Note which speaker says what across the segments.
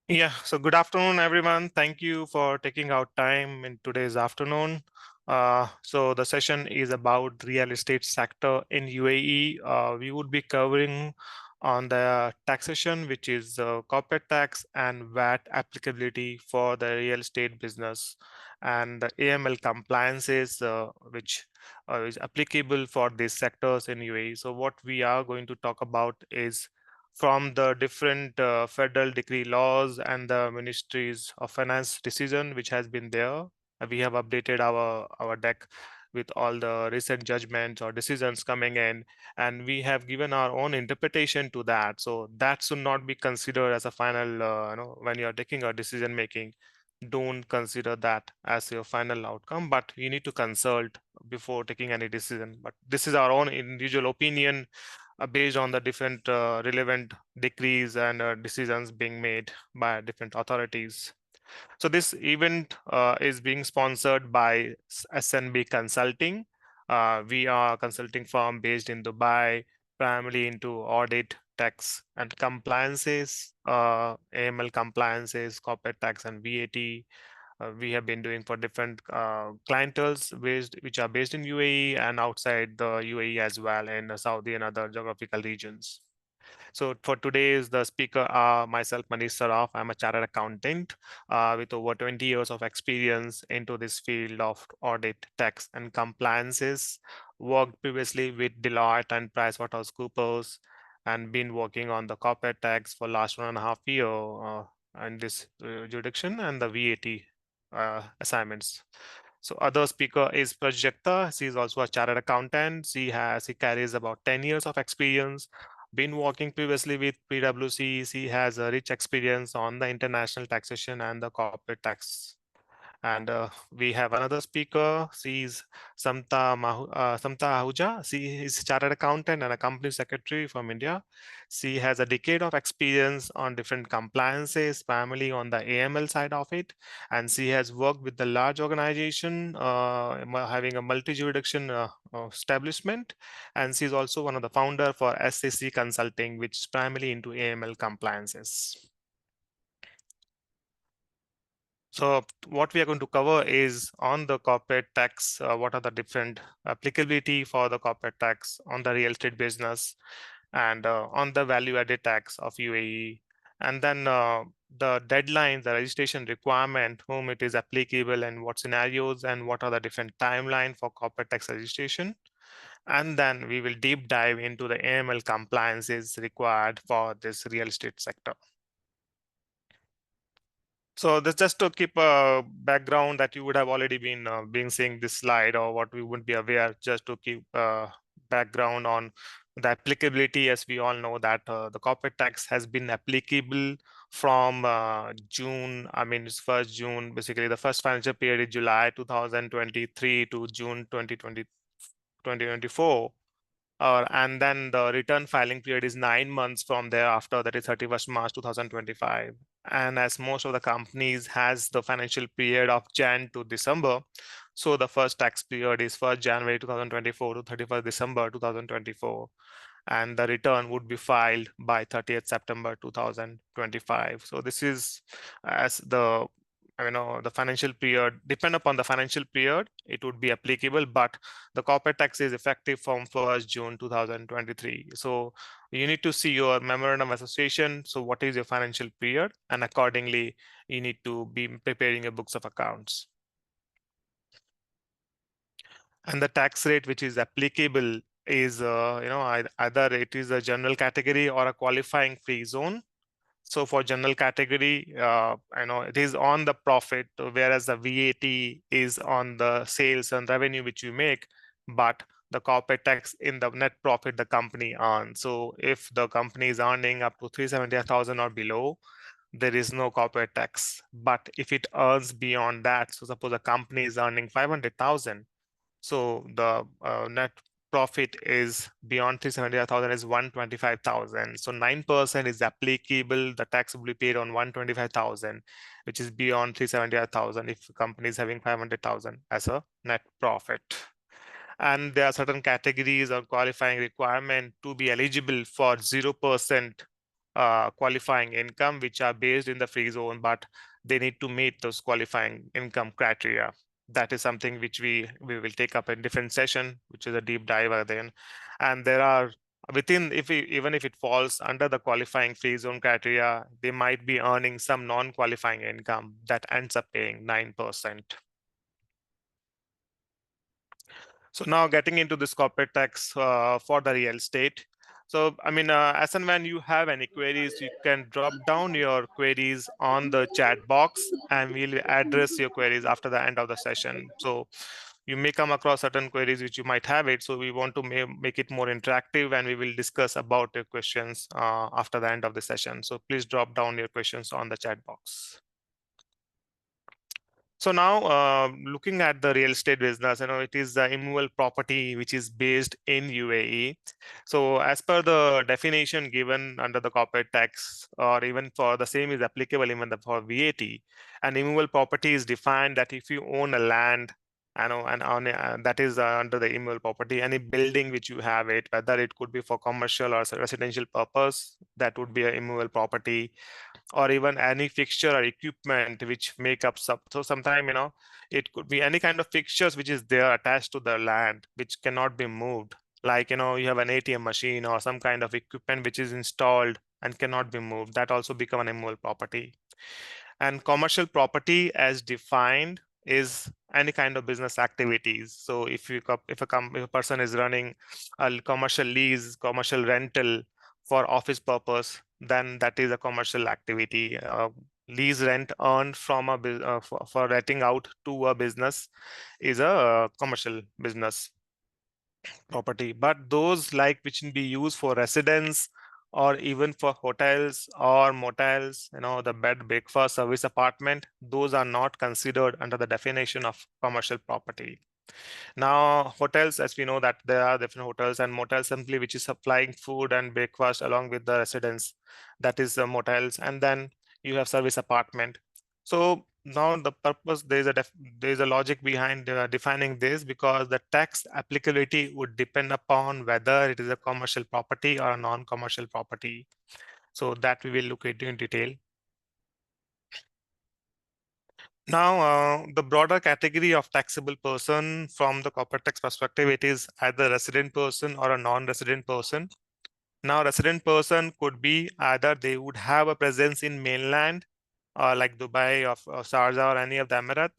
Speaker 1: Yeah, so good afternoon, everyone. Thank you for taking out time in today's afternoon. So the session is about real estate sector in UAE. We would be covering on the taxation, which is corporate tax and VAT applicability for the real estate business, and the AML compliances, which is applicable for these sectors in UAE. So what we are going to talk about is from the different federal decree laws and the ministries of finance decision which has been there. We have updated our deck with all the recent judgments or decisions coming in, and we have given our own interpretation to that. So that should not be considered as a final, when you're taking a decision making, don't consider that as your final outcome, but you need to consult before taking any decision. But this is our own individual opinion based on the different relevant decrees and decisions being made by different authorities. So this event is being sponsored by SNB Consulting. We are a consulting firm based in Dubai, primarily into audit, tax, and compliances, AML compliances, corporate tax, and VAT. We have been doing for different clienteles which are based in UAE and outside the UAE as well, in Saudi and other geographical regions. So for today's the speaker are myself, Manish Saraf. I'm a chartered accountant with over 20 years of experience into this field of audit, tax, and compliances. Worked previously with Deloitte and PricewaterhouseCoopers, and been working on the corporate tax for last 1.5 year in this jurisdiction and the VAT assignments. So other speaker is Prajakta. She is also a chartered accountant. She carries about 10 years of experience, been working previously with PwC. She has a rich experience on the international taxation and the corporate tax. And we have another speaker. She's Samta Ahuja. She is chartered accountant and a company secretary from India. She has a decade of experience on different compliances, primarily on the AML side of it. And she has worked with the large organization, having a multi-jurisdiction establishment. And she's also one of the founder for SCC Consulting, which is primarily into AML compliances. So what we are going to cover is on the corporate tax, what are the different applicability for the corporate tax on the real estate business, and on the value added tax of UAE, and then the deadlines, the registration requirement, whom it is applicable and what scenarios and what are the different timeline for corporate tax registration. And then we will deep dive into the AML compliances required for this real estate sector. So this just to keep a background that you would have already been seeing this slide, or what we wouldn't be aware, just to keep background on the applicability. As we all know that the corporate tax has been applicable from June. I mean, it's 1st June. Basically, the first financial period is July 2023 to June 2024. And then the return filing period is 9 months from thereafter, that is 31st March 2025. And as most of the companies has the financial period of Jan to December, so the first tax period is 1st January 2024 to 31st December 2024. And the return would be filed by 30th September 2025. So this is as the the financial period, depend upon the financial period, it would be applicable, but the corporate tax is effective from 1st June 2023. So you need to see your memorandum of association. So what is your financial period? And accordingly, you need to be preparing your books of accounts. And the tax rate which is applicable is, either it is a general category or a qualifying free zone. So for general category, it is on the profit, whereas the VAT is on the sales and revenue which you make, but the corporate tax in the net profit the company earns. So if the company is earning up to 370,000 or below, there is no corporate tax. But if it earns beyond that, so suppose a company is earning 500,000, so the net profit is beyond 370,000 is 125,000. So 9% is applicable. The tax will be paid on 125,000, which is beyond 370,000 if the company is having 500,000 as a net profit. And there are certain categories or qualifying requirement to be eligible for 0% qualifying income which are based in the free zone, but they need to meet those qualifying income criteria. That is something which we will take up in different session, which is a deep dive then. And there are within, even if it falls under the qualifying free zone criteria, they might be earning some non-qualifying income that ends up paying 9%. So now getting into this corporate tax for the real estate. So, I mean, as and when you have any queries, you can drop down your queries on the chat box and we'll address your queries after the end of the session. So you may come across certain queries which you might have it. So we want to make it more interactive, and we will discuss about your questions after the end of the session. So please drop down your questions on the chat box. So now, looking at the real estate business, it is the immovable property which is based in UAE. So as per the definition given under the corporate tax, or even for the same is applicable even for VAT, an immovable property is defined that if you own a land, and on that is under the immovable property, any building which you have it, whether it could be for commercial or residential purpose, that would be an immovable property, or even any fixture or equipment which make up so sometime it could be any kind of fixtures which is there attached to the land which cannot be moved, like you have an ATM machine or some kind of equipment which is installed and cannot be moved, that also become an immovable property. And commercial property as defined is any kind of business activities. So if a person is running a commercial lease, commercial rental for office purpose, then that is a commercial activity. Lease rent earned from for renting out to a business is a commercial business property. But those like which can be used for residence or even for hotels or motels, the bed, breakfast, service apartment, those are not considered under the definition of commercial property. Now, hotels, as we know that there are different hotels and motels simply which is supplying food and breakfast along with the residents. That is the motels, and then you have service apartment. So now the purpose, there is a logic behind defining this, because the tax applicability would depend upon whether it is a commercial property or a non-commercial property. So that we will look into in detail. Now, the broader category of taxable person from the corporate tax perspective, it is either resident person or a non-resident person. Now, resident person could be either they would have a presence in mainland, like Dubai or Sharjah or any of the Emirat,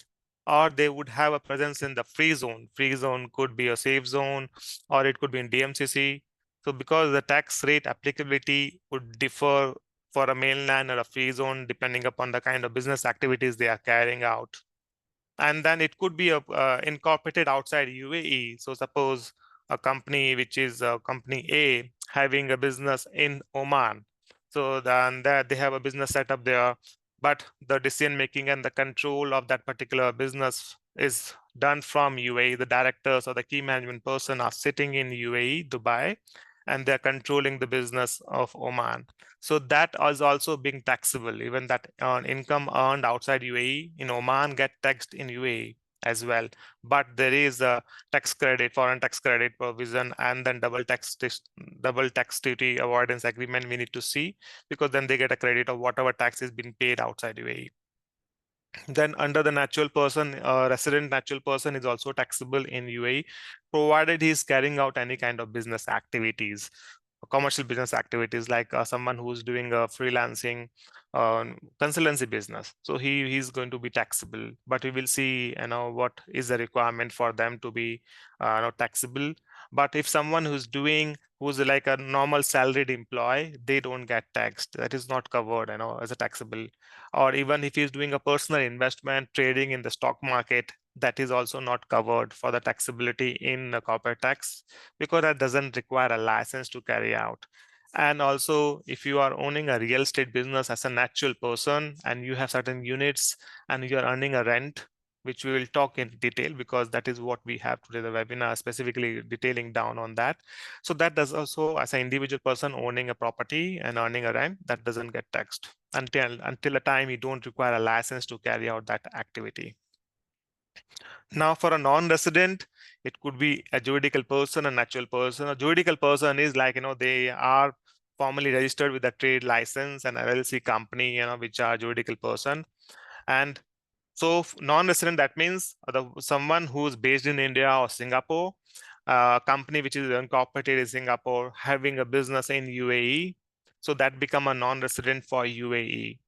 Speaker 1: or they would have a presence in the free zone. Free zone could be a safe zone, or it could be in DMCC. So because the tax rate applicability would differ for a mainland or a free zone, depending upon the kind of business activities they are carrying out. And then it could be incorporated outside UAE. So suppose a company which is company A having a business in Oman. So then that they have a business setup there, but the decision making and the control of that particular business is done from UAE. The directors or the key management person are sitting in UAE, Dubai, and they're controlling the business of Oman. So that is also being taxable. Even that income earned outside UAE in Oman get taxed in UAE as well. But there is a tax credit, foreign tax credit provision, and then double tax duty avoidance agreement we need to see, because then they get a credit of whatever tax is being paid outside UAE. Then under the natural person, resident natural person is also taxable in UAE, provided he is carrying out any kind of business activities, commercial business activities, like someone who's doing a freelancing consultancy business. So he's going to be taxable, but we will see what is the requirement for them to be taxable. But if someone who's like a normal salaried employee, they don't get taxed. That is not covered as a taxable. Or even if he's doing a personal investment trading in the stock market, that is also not covered for the taxability in the corporate tax, because that doesn't require a license to carry out. And also, if you are owning a real estate business as a natural person and you have certain units and you are earning a rent, which we will talk in detail, because that is what we have today, the webinar specifically detailing down on that. So that does also, as an individual person owning a property and earning a rent, that doesn't get taxed until a time you don't require a license to carry out that activity. Now, for a non-resident, it could be a juridical person, a natural person. A juridical person is like, they are formally registered with a trade license and LLC company, which are juridical person. And so non-resident, that means someone who's based in India or Singapore, company which is incorporated in Singapore, having a business in UAE. So that become a non-resident for UAE.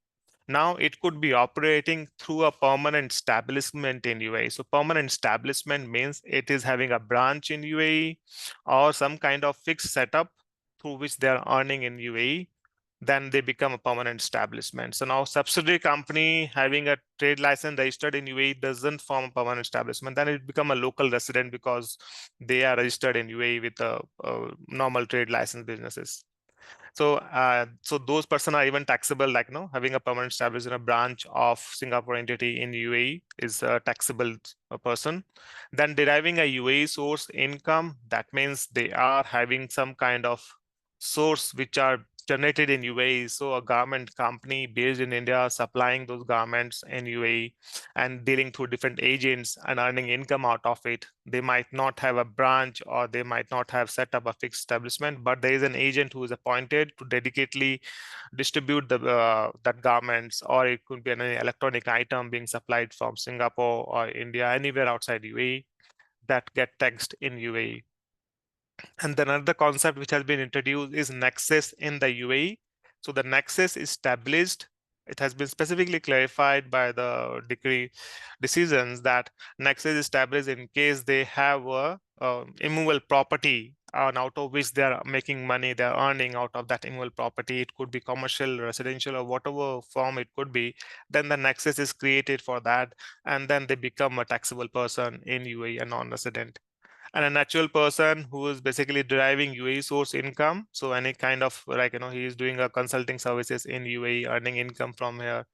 Speaker 1: Now it could be operating through a permanent establishment in UAE. So permanent establishment means it is having a branch in UAE or some kind of fixed setup through which they are earning in UAE. Then they become a permanent establishment. So now subsidiary company having a trade license registered in UAE doesn't form a permanent establishment. Then it become a local resident because they are registered in UAE with a normal trade license businesses. So those person are even taxable, like having a permanent established in a branch of Singapore entity in UAE is a taxable person. Then deriving a UAE source income, that means they are having some kind of source which are generated in UAE. So a garment company based in India supplying those garments in UAE and dealing through different agents and earning income out of it. They might not have a branch or they might not have set up a fixed establishment, but there is an agent who is appointed to dedicatedly distribute that garments, or it could be an electronic item being supplied from Singapore or India, anywhere outside UAE that get taxed in UAE. And then another concept which has been introduced is nexus in the UAE. So the nexus is established. It has been specifically clarified by the decree decisions that nexus is established in case they have a immovable property and out of which they are making money, they are earning out of that immovable property. It could be commercial, residential, or whatever form it could be. Then the nexus is created for that, and then they become a taxable person in UAE, a non-resident. And a natural person who is basically deriving UAE source income. So any kind of, like, he is doing a consulting services in UAE, earning income from here.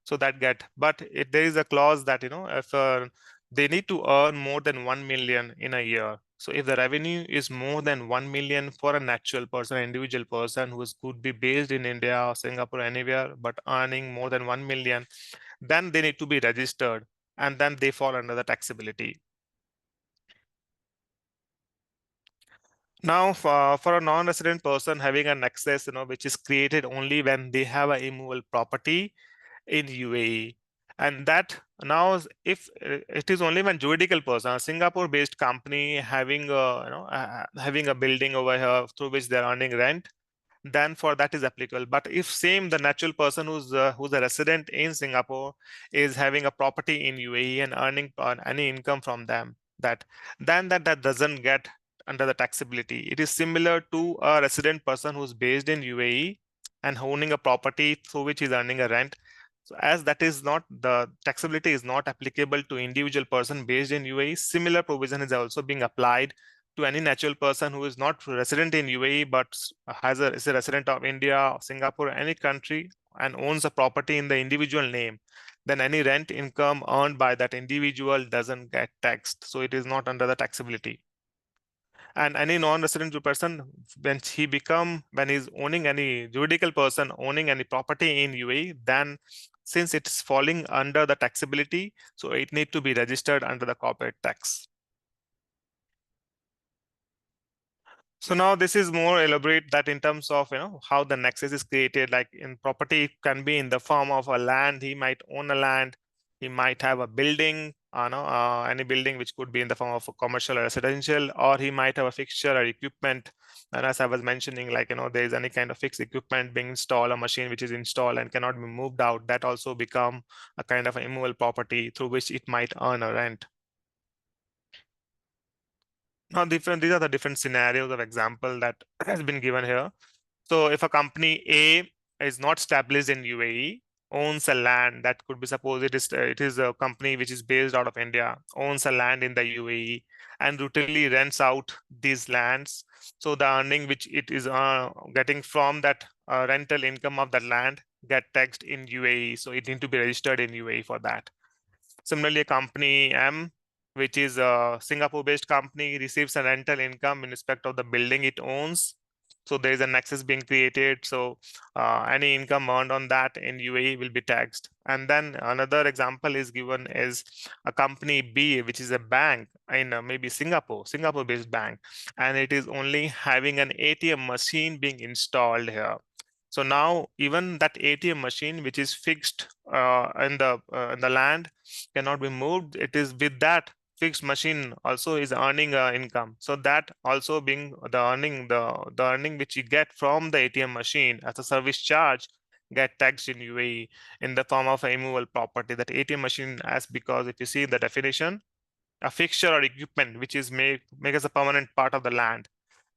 Speaker 1: So that but there is a clause that, if they need to earn more than 1 million in a year. So if the revenue is more than 1 million for a natural person, an individual person who could be based in India or Singapore, anywhere, but earning more than 1 million, then they need to be registered, and then they fall under the taxability. Now, for a non-resident person having a nexus, which is created only when they have an immovable property in UAE, and that now, if it is only when juridical person, a Singapore-based company having having a building over here through which they're earning rent, then for that is applicable. But if same the natural person who's a resident in Singapore is having a property in UAE and earning any income from them, that doesn't get under the taxability. It is similar to a resident person who's based in UAE and owning a property through which he's earning a rent. So as that is not, the taxability is not applicable to individual person based in UAE, similar provision is also being applied to any natural person who is not resident in UAE but is a resident of India, Singapore, any country, and owns a property in the individual name. Then any rent income earned by that individual doesn't get taxed, so it is not under the taxability. And any non-resident person, when he's owning any juridical person owning any property in UAE, then since it's falling under the taxability, so it need to be registered under the corporate tax. So now this is more elaborate that in terms of how the nexus is created. Like in property, it can be in the form of a land. He might own a land. He might have a building, any building which could be in the form of a commercial or residential, or he might have a fixture or equipment. And as I was mentioning, like there is any kind of fixed equipment being installed, a machine which is installed and cannot be moved out. That also become a kind of immovable property through which it might earn a rent. Now, these are the different scenarios of example that has been given here. So if a company A is not established in UAE, owns a land, that could be, suppose it is a company which is based out of India, owns a land in the UAE and routinely rents out these lands. So the earning which it is getting from that rental income of that land get taxed in UAE. So it need to be registered in UAE for that. Similarly, a company M, which is a Singapore-based company, receives a rental income in respect of the building it owns. So there is a nexus being created. So any income earned on that in UAE will be taxed. And then another example is given is a company B, which is a bank in maybe Singapore-based bank, and it is only having an ATM machine being installed here. So now even that ATM machine, which is fixed in the land, cannot be moved. It is with that fixed machine also is earning income. So that also being the earning which you get from the ATM machine as a service charge get taxed in UAE in the form of a immovable property. That ATM machine, as because if you see the definition, a fixture or equipment which is make as a permanent part of the land,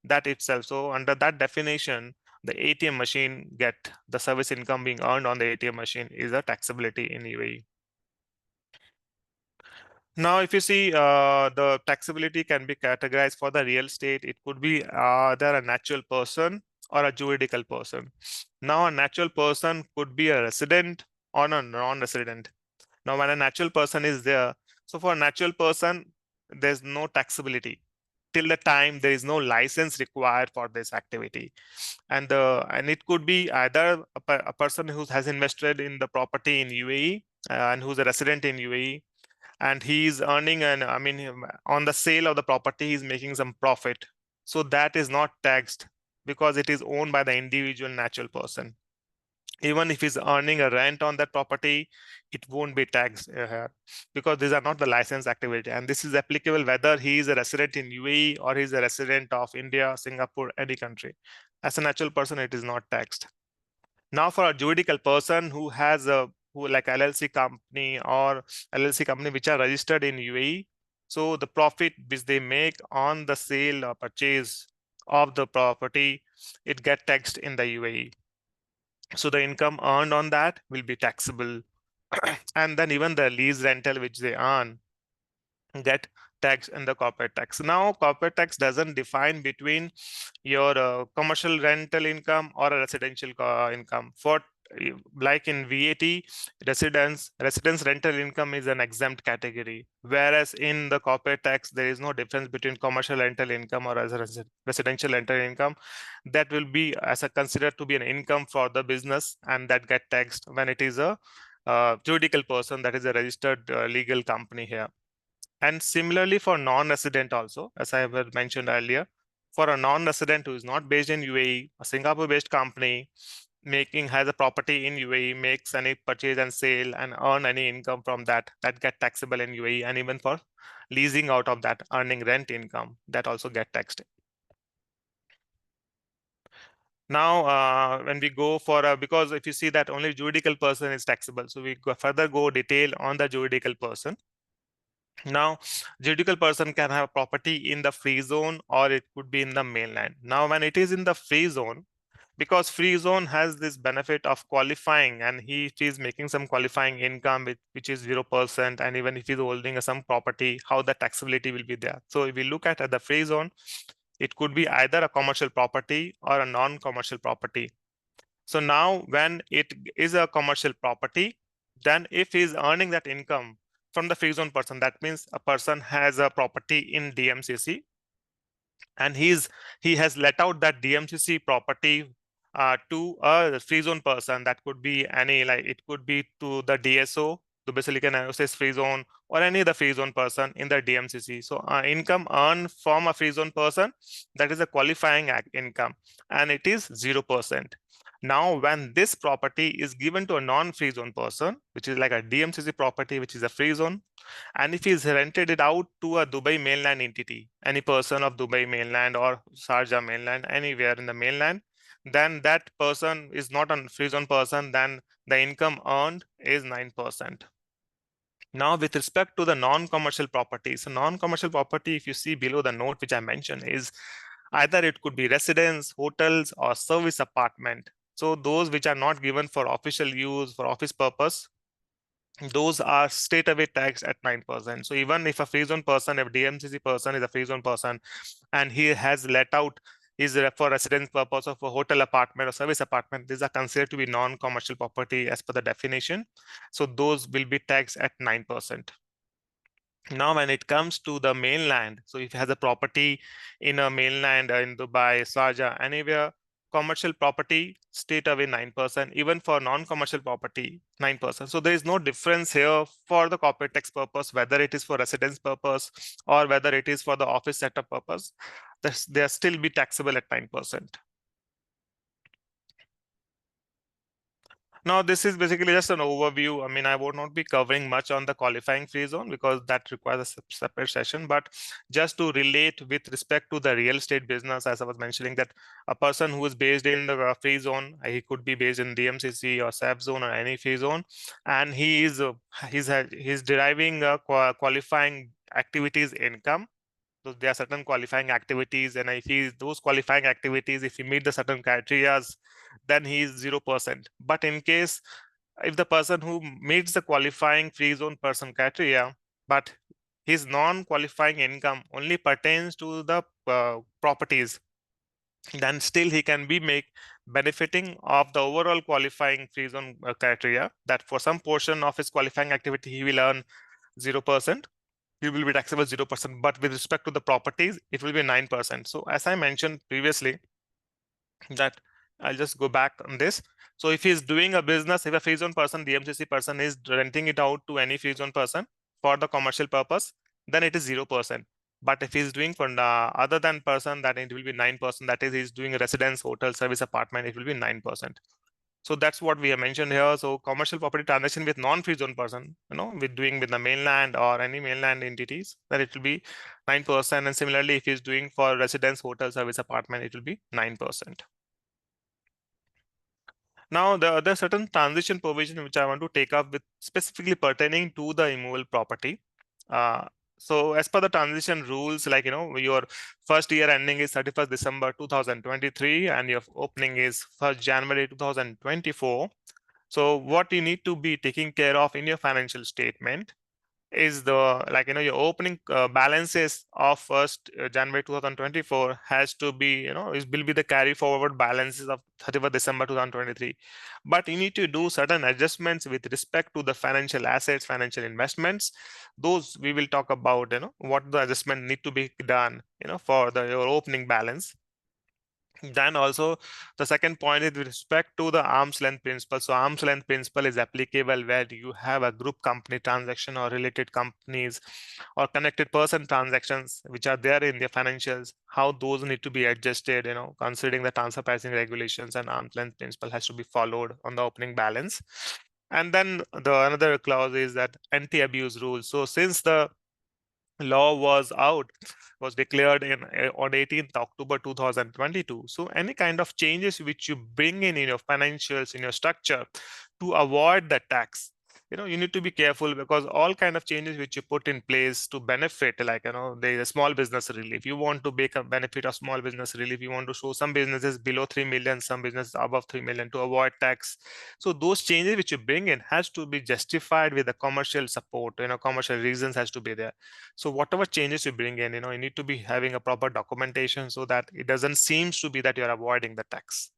Speaker 1: that itself. So under that definition, the ATM machine get the service income being earned on the ATM machine is a taxability in UAE. Now, if you see the taxability can be categorized for the real estate, it could be either a natural person or a juridical person. Now, a natural person could be a resident or a non-resident. Now, when a natural person is there, so for a natural person, there's no taxability till the time there is no license required for this activity. And it could be either a person who has invested in the property in UAE and who's a resident in UAE, and he's earning on the sale of the property he's making some profit, so that is not taxed because it is owned by the individual natural person. Even if he's earning a rent on that property, it won't be taxed because these are not the licensed activity, and this is applicable whether he is a resident in UAE or he's a resident of India, Singapore, any country. As a natural person, it is not taxed. Now, for a juridical person who has a like LLC company or LLC company which are registered in UAE, so the profit which they make on the sale or purchase of the property, it get taxed in the UAE. So the income earned on that will be taxable. And then even the lease rental which they earn get taxed in the corporate tax. Now, corporate tax doesn't define between your commercial rental income or a residential income. For like in VAT, residence rental income is an exempt category, whereas in the corporate tax there is no difference between commercial rental income or as a residential rental income. That will be as a considered to be an income for the business, and that get taxed when it is a juridical person, that is a registered legal company here. And similarly for non-resident also, as I have mentioned earlier, for a non-resident who is not based in UAE, a Singapore-based company has a property in UAE, makes any purchase and sale and earn any income from that get taxable in UAE, and even for leasing out of that, earning rent income, that also get taxed. Now, when we go for because if you see that only juridical person is taxable, so we further go detail on the juridical person. Now, juridical person can have property in the free zone or it could be in the mainland. Now, when it is in the free zone, because free zone has this benefit of qualifying, and he is making some qualifying income which is 0%, and even if he's holding some property, how the taxability will be there. So if we look at the free zone, it could be either a commercial property or a non-commercial property. So now when it is a commercial property, then if he's earning that income from the free zone person, that means a person has a property in DMCC and he has let out that DMCC property to a free zone person. That could be any, like it could be to the DSO, to basically an assess free zone, or any other free zone person in the DMCC. So income earned from a free zone person, that is a qualifying income, and it is 0%. Now, when this property is given to a non-free zone person, which is like a DMCC property, which is a free zone, and if he's rented it out to a Dubai mainland entity, any person of Dubai mainland or Sharjah mainland, anywhere in the mainland, then that person is not a free zone person, then the income earned is 9%. Now, with respect to the non-commercial properties, so non-commercial property, if you see below the note which I mentioned, is either it could be residence, hotels, or service apartment. So those which are not given for official use, for office purpose, those are straight away taxed at 9%. So even if a free zone person, if DMCC person is a free zone person, and he has let out his for residence purpose of a hotel apartment or service apartment, these are considered to be non-commercial property as per the definition. So those will be taxed at 9%. Now, when it comes to the mainland, so if he has a property in a mainland in Dubai, Sharjah, anywhere, commercial property, straight away 9%, even for non-commercial property, 9%. So there is no difference here for the corporate tax purpose, whether it is for residence purpose or whether it is for the office setup purpose, they are still be taxable at 9%. Now, this is basically just an overview. I mean, I would not be covering much on the qualifying free zone because that requires a separate session. But just to relate with respect to the real estate business, as I was mentioning, that a person who is based in the free zone, he could be based in DMCC or SAF zone or any free zone, and he's deriving qualifying activities income. So there are certain qualifying activities, and if those qualifying activities, if he meet the certain criteria, then he is 0%. But in case if the person who meets the qualifying free zone person criteria, but his non-qualifying income only pertains to the properties, then still he can be benefiting of the overall qualifying free zone criteria, that for some portion of his qualifying activity he will earn 0%. He will be taxable 0%, but with respect to the properties, it will be 9%. So as I mentioned previously, that I'll just go back on this. So if he's doing a business, if a free zone person, the MCC person is renting it out to any free zone person for the commercial purpose, then it is 0%. But if he's doing for other than person, that it will be 9%. That is, he's doing a residence, hotel, service, apartment, it will be 9%. So that's what we have mentioned here. So commercial property transaction with non-free zone person, with doing with the mainland or any mainland entities, then it will be 9%. And similarly, if he's doing for residence, hotel, service, apartment, it will be 9%. Now, the other certain transition provision which I want to take up with specifically pertaining to the immovable property. So as per the transition rules, like, your first year ending is 31st December 2023 and your opening is 1st January 2024. So what you need to be taking care of in your financial statement is the, like, your opening balances of 1st January 2024 has to be, will be the carry forward balances of 31st December 2023. But you need to do certain adjustments with respect to the financial assets, financial investments. Those we will talk about, what the adjustment need to be done, for your opening balance. Then also the second point is with respect to the arm's length principle. So arm's length principle is applicable where you have a group company transaction or related companies or connected person transactions which are there in the financials, how those need to be adjusted, considering the transfer pricing regulations, and arm's length principle has to be followed on the opening balance. And then the another clause is that anti-abuse rule. So since the law was declared on 18th October 2022. So any kind of changes which you bring in your financials, in your structure, to avoid the tax, you need to be careful, because all kind of changes which you put in place to benefit, like, the small business relief, you want to make a benefit of small business relief, you want to show some businesses below 3 million, some businesses above 3 million to avoid tax. So those changes which you bring in has to be justified with the commercial support, commercial reasons has to be there. So whatever changes you bring in, you need to be having a proper documentation so that it doesn't seem to be that you're avoiding the tax.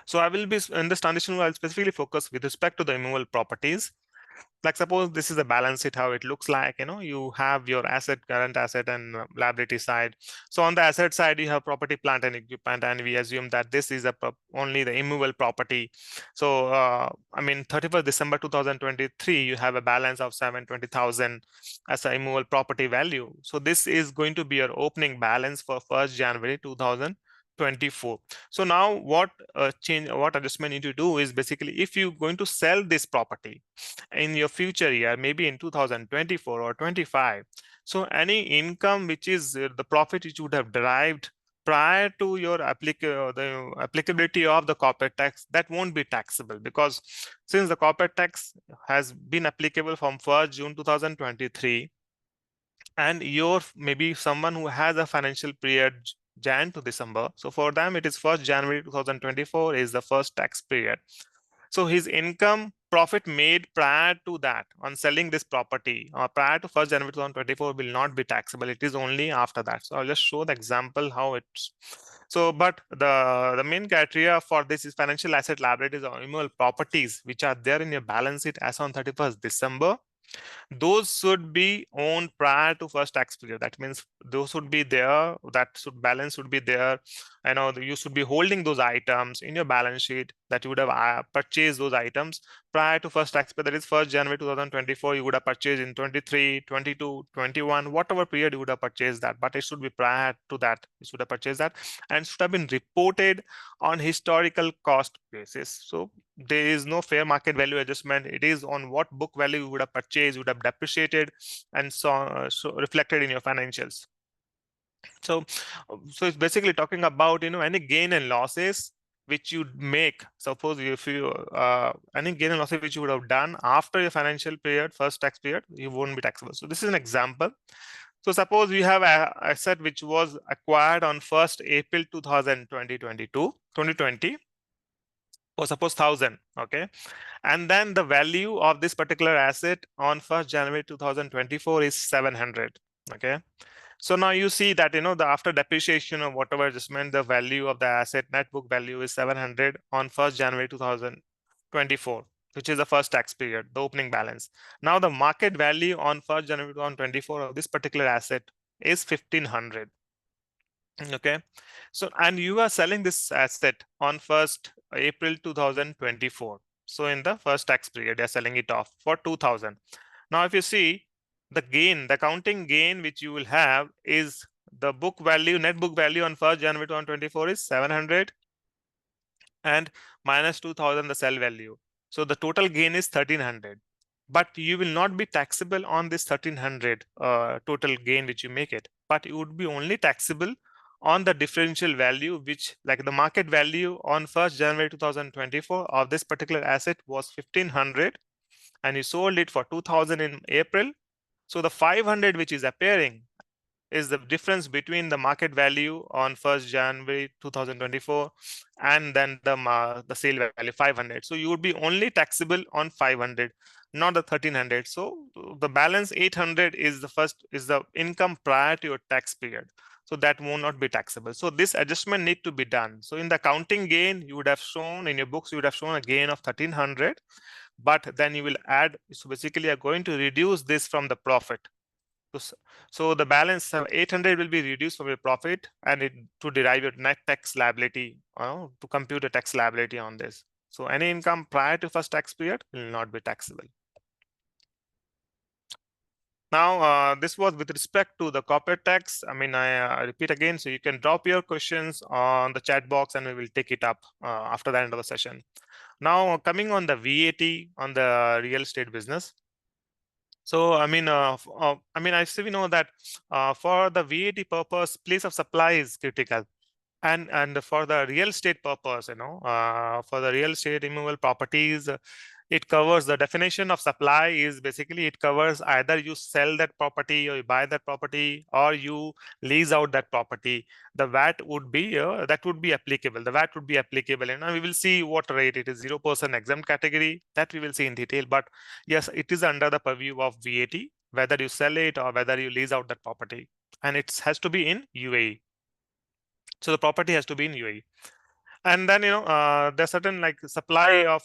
Speaker 1: So I will be in this transition, I'll specifically focus with respect to the immovable properties. Like suppose this is a balance sheet, how it looks like, you have your current asset and liability side. So on the asset side, you have property, plant and equipment, and we assume that this is only the immovable property. So I mean 31st December 2023, you have a balance of 720,000 as a immovable property value. So this is going to be your opening balance for 1st January 2024. So now what adjustment you need to do is basically, if you're going to sell this property in your future year, maybe in 2024 or 25, so any income which is the profit which you would have derived prior to your the applicability of the corporate tax, that won't be taxable, because since the corporate tax has been applicable from 1st June 2023, and you're maybe someone who has a financial period Jan to December, so for them it is 1st January 2024 is the first tax period. So his income profit made prior to that on selling this property or prior to 1st January 2024 will not be taxable. It is only after that. So I'll just show the example how it's. So, but the main criteria for this is financial asset liabilities or immovable properties which are there in your balance sheet as on 31st December. Those should be owned prior to first tax period. That means those should be there, balance should be there you should be holding those items in your balance sheet, that you would have purchased those items prior to first tax period, that is 1st January 2024. You would have purchased in 23, 22, 21, whatever period you would have purchased that, but it should be prior to that. You should have purchased that and should have been reported on historical cost basis. So there is no fair market value adjustment. It is on what book value you would have purchased, would have depreciated, and so reflected in your financials. So, it's basically talking about any gain and losses which you make. Suppose if you any gain and losses which you would have done after your financial period, first tax period, you won't be taxable. So this is an example. So suppose you have an asset which was acquired on 1st April 2020, or suppose 1,000, okay, and then the value of this particular asset on 1st January 2024 is 700, okay. So now you see that the after depreciation or whatever adjustment, the value of the asset net book value is 700 on 1st January 2024, which is the first tax period, the opening balance. Now the market value on 1st January 2024 of this particular asset is 1,500. Okay, so and you are selling this asset on 1st April 2024. So in the first tax period, you're selling it off for 2,000. Now, if you see the gain, the accounting gain which you will have is the book value, net book value on 1st January 2024 is 700 and minus 2,000 the sell value. So the total gain is 1,300. But you will not be taxable on this 1,300 total gain which you make it, but it would be only taxable on the differential value, which like the market value on 1st January 2024 of this particular asset was 1,500 and you sold it for 2,000 in April. So the 500 which is appearing is the difference between the market value on 1st January 2024 and then the sale value 500. So you would be only taxable on 500, not the 1,300. So the balance 800 is the income prior to your tax period. So that will not be taxable. So this adjustment need to be done. So in the accounting gain, you would have shown in your books, you would have shown a gain of 1,300, but then you will add. So basically, you're going to reduce this from the profit. So the balance of 800 will be reduced from your profit and to derive your net tax liability, to compute a tax liability on this. So any income prior to first tax period will not be taxable. Now, this was with respect to the corporate tax. I mean, I repeat again, so you can drop your questions on the chat box and we will take it up after the end of the session. Now, coming on the VAT on the real estate business. So, I mean, I still know that for the VAT purpose, place of supply is critical. And for the real estate purpose, for the real estate immovable properties, it covers the definition of supply is basically it covers either you sell that property or you buy that property or you lease out that property. The VAT would be that would be applicable. The VAT would be applicable, and we will see what rate it is. 0% exempt category, that we will see in detail. But yes, it is under the purview of VAT, whether you sell it or whether you lease out that property, and it has to be in UAE. So the property has to be in UAE. And then there's certain like supply of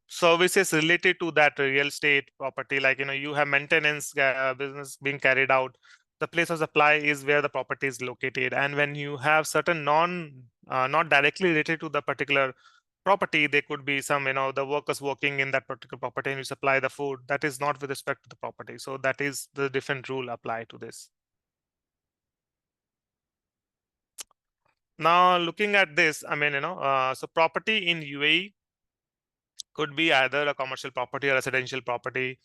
Speaker 1: services related to that real estate property, like you have maintenance business being carried out. The place of supply is where the property is located, and when you have certain not directly related to the particular property, there could be some the workers working in that particular property and you supply the food, that is not with respect to the property. So that is the different rule applied to this. Now, looking at this, I mean, so property in UAE could be either a commercial property or residential property.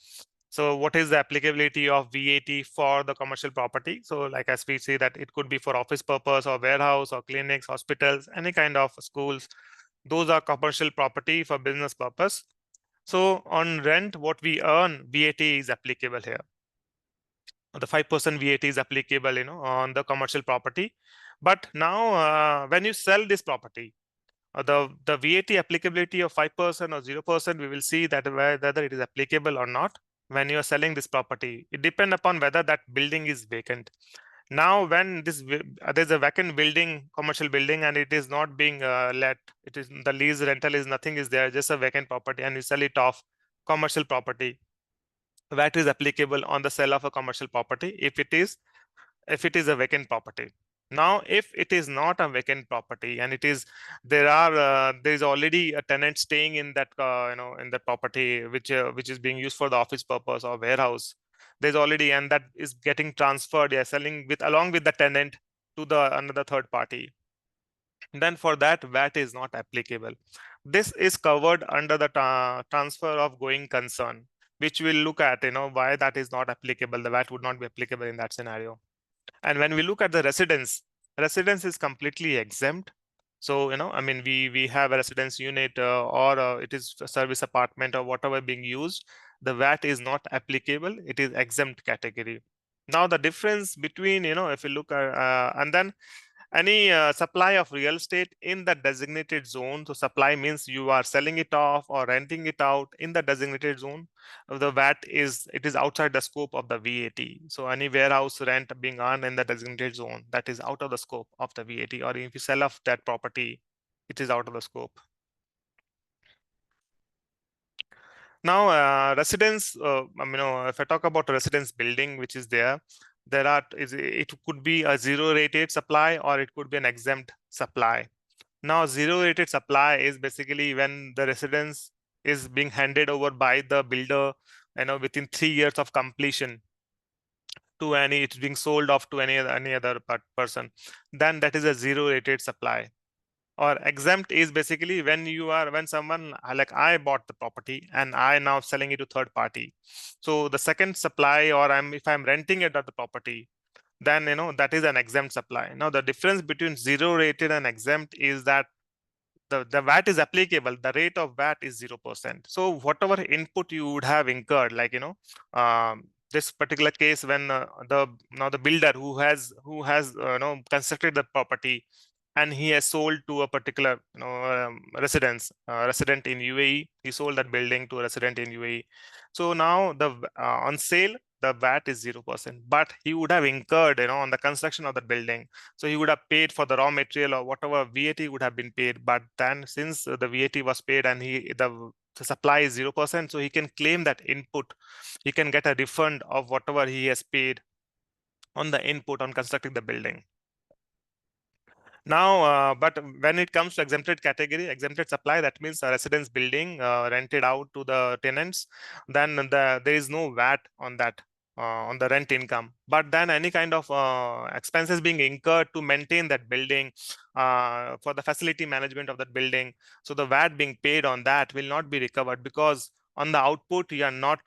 Speaker 1: So what is the applicability of VAT for the commercial property? So like as we see that it could be for office purpose or warehouse or clinics, hospitals, any kind of schools. Those are commercial property for business purpose. So on rent, what we earn, VAT is applicable here. The 5% VAT is applicable, on the commercial property. But now when you sell this property, the VAT applicability of 5% or 0%, we will see that whether it is applicable or not when you are selling this property. It depends upon whether that building is vacant. Now, when there's a vacant building, commercial building, and it is not being let, it is the lease rental is nothing is there, just a vacant property, and you sell it off, commercial property. VAT is applicable on the sale of a commercial property if it is a vacant property. Now, if it is not a vacant property and there is already a tenant staying in that in the property which is being used for the office purpose or warehouse, there's already, and that is getting transferred, yeah, selling with along with the tenant to the another third party, then for that VAT is not applicable. This is covered under the transfer of going concern, which we'll look at, why that is not applicable. The VAT would not be applicable in that scenario. And when we look at the residence is completely exempt. So, I mean, we have a residence unit or it is a service apartment or whatever being used. The VAT is not applicable. It is exempt category. Now, the difference between, if you look at, and then any supply of real estate in the designated zone. So supply means you are selling it off or renting it out in the designated zone. The VAT is outside the scope of the VAT. So any warehouse rent being earned in the designated zone, that is out of the scope of the VAT. Or if you sell off that property, it is out of the scope. Now, residence, if I talk about residence building, which is it could be a zero rated supply or it could be an exempt supply. Now, zero rated supply is basically when the residence is being handed over by the builder, within 3 years of completion to it's being sold off to any other person. Then that is a zero rated supply. Or exempt is basically when someone like I bought the property and I now selling it to third party. So the second supply, or if I'm renting it at the property, then that is an exempt supply. Now the difference between zero rated and exempt is that the VAT is applicable. The rate of VAT is 0%. So whatever input you would have incurred, like this particular case, when the builder who has constructed the property and he has sold to a particular resident in UAE. He sold that building to a resident in UAE. So now on sale the VAT is 0%, but he would have incurred on the construction of the building. So he would have paid for the raw material or whatever VAT would have been paid. But then since the VAT was paid and the supply is 0%, so he can claim that input. He can get a refund of whatever he has paid on the input on constructing the building. Now, but when it comes to exempted category, exempted supply, that means a residence building rented out to the tenants, then there is no VAT on that, on the rent income. But then any kind of expenses being incurred to maintain that building, for the facility management of that building, so the VAT being paid on that will not be recovered, because on the output you are not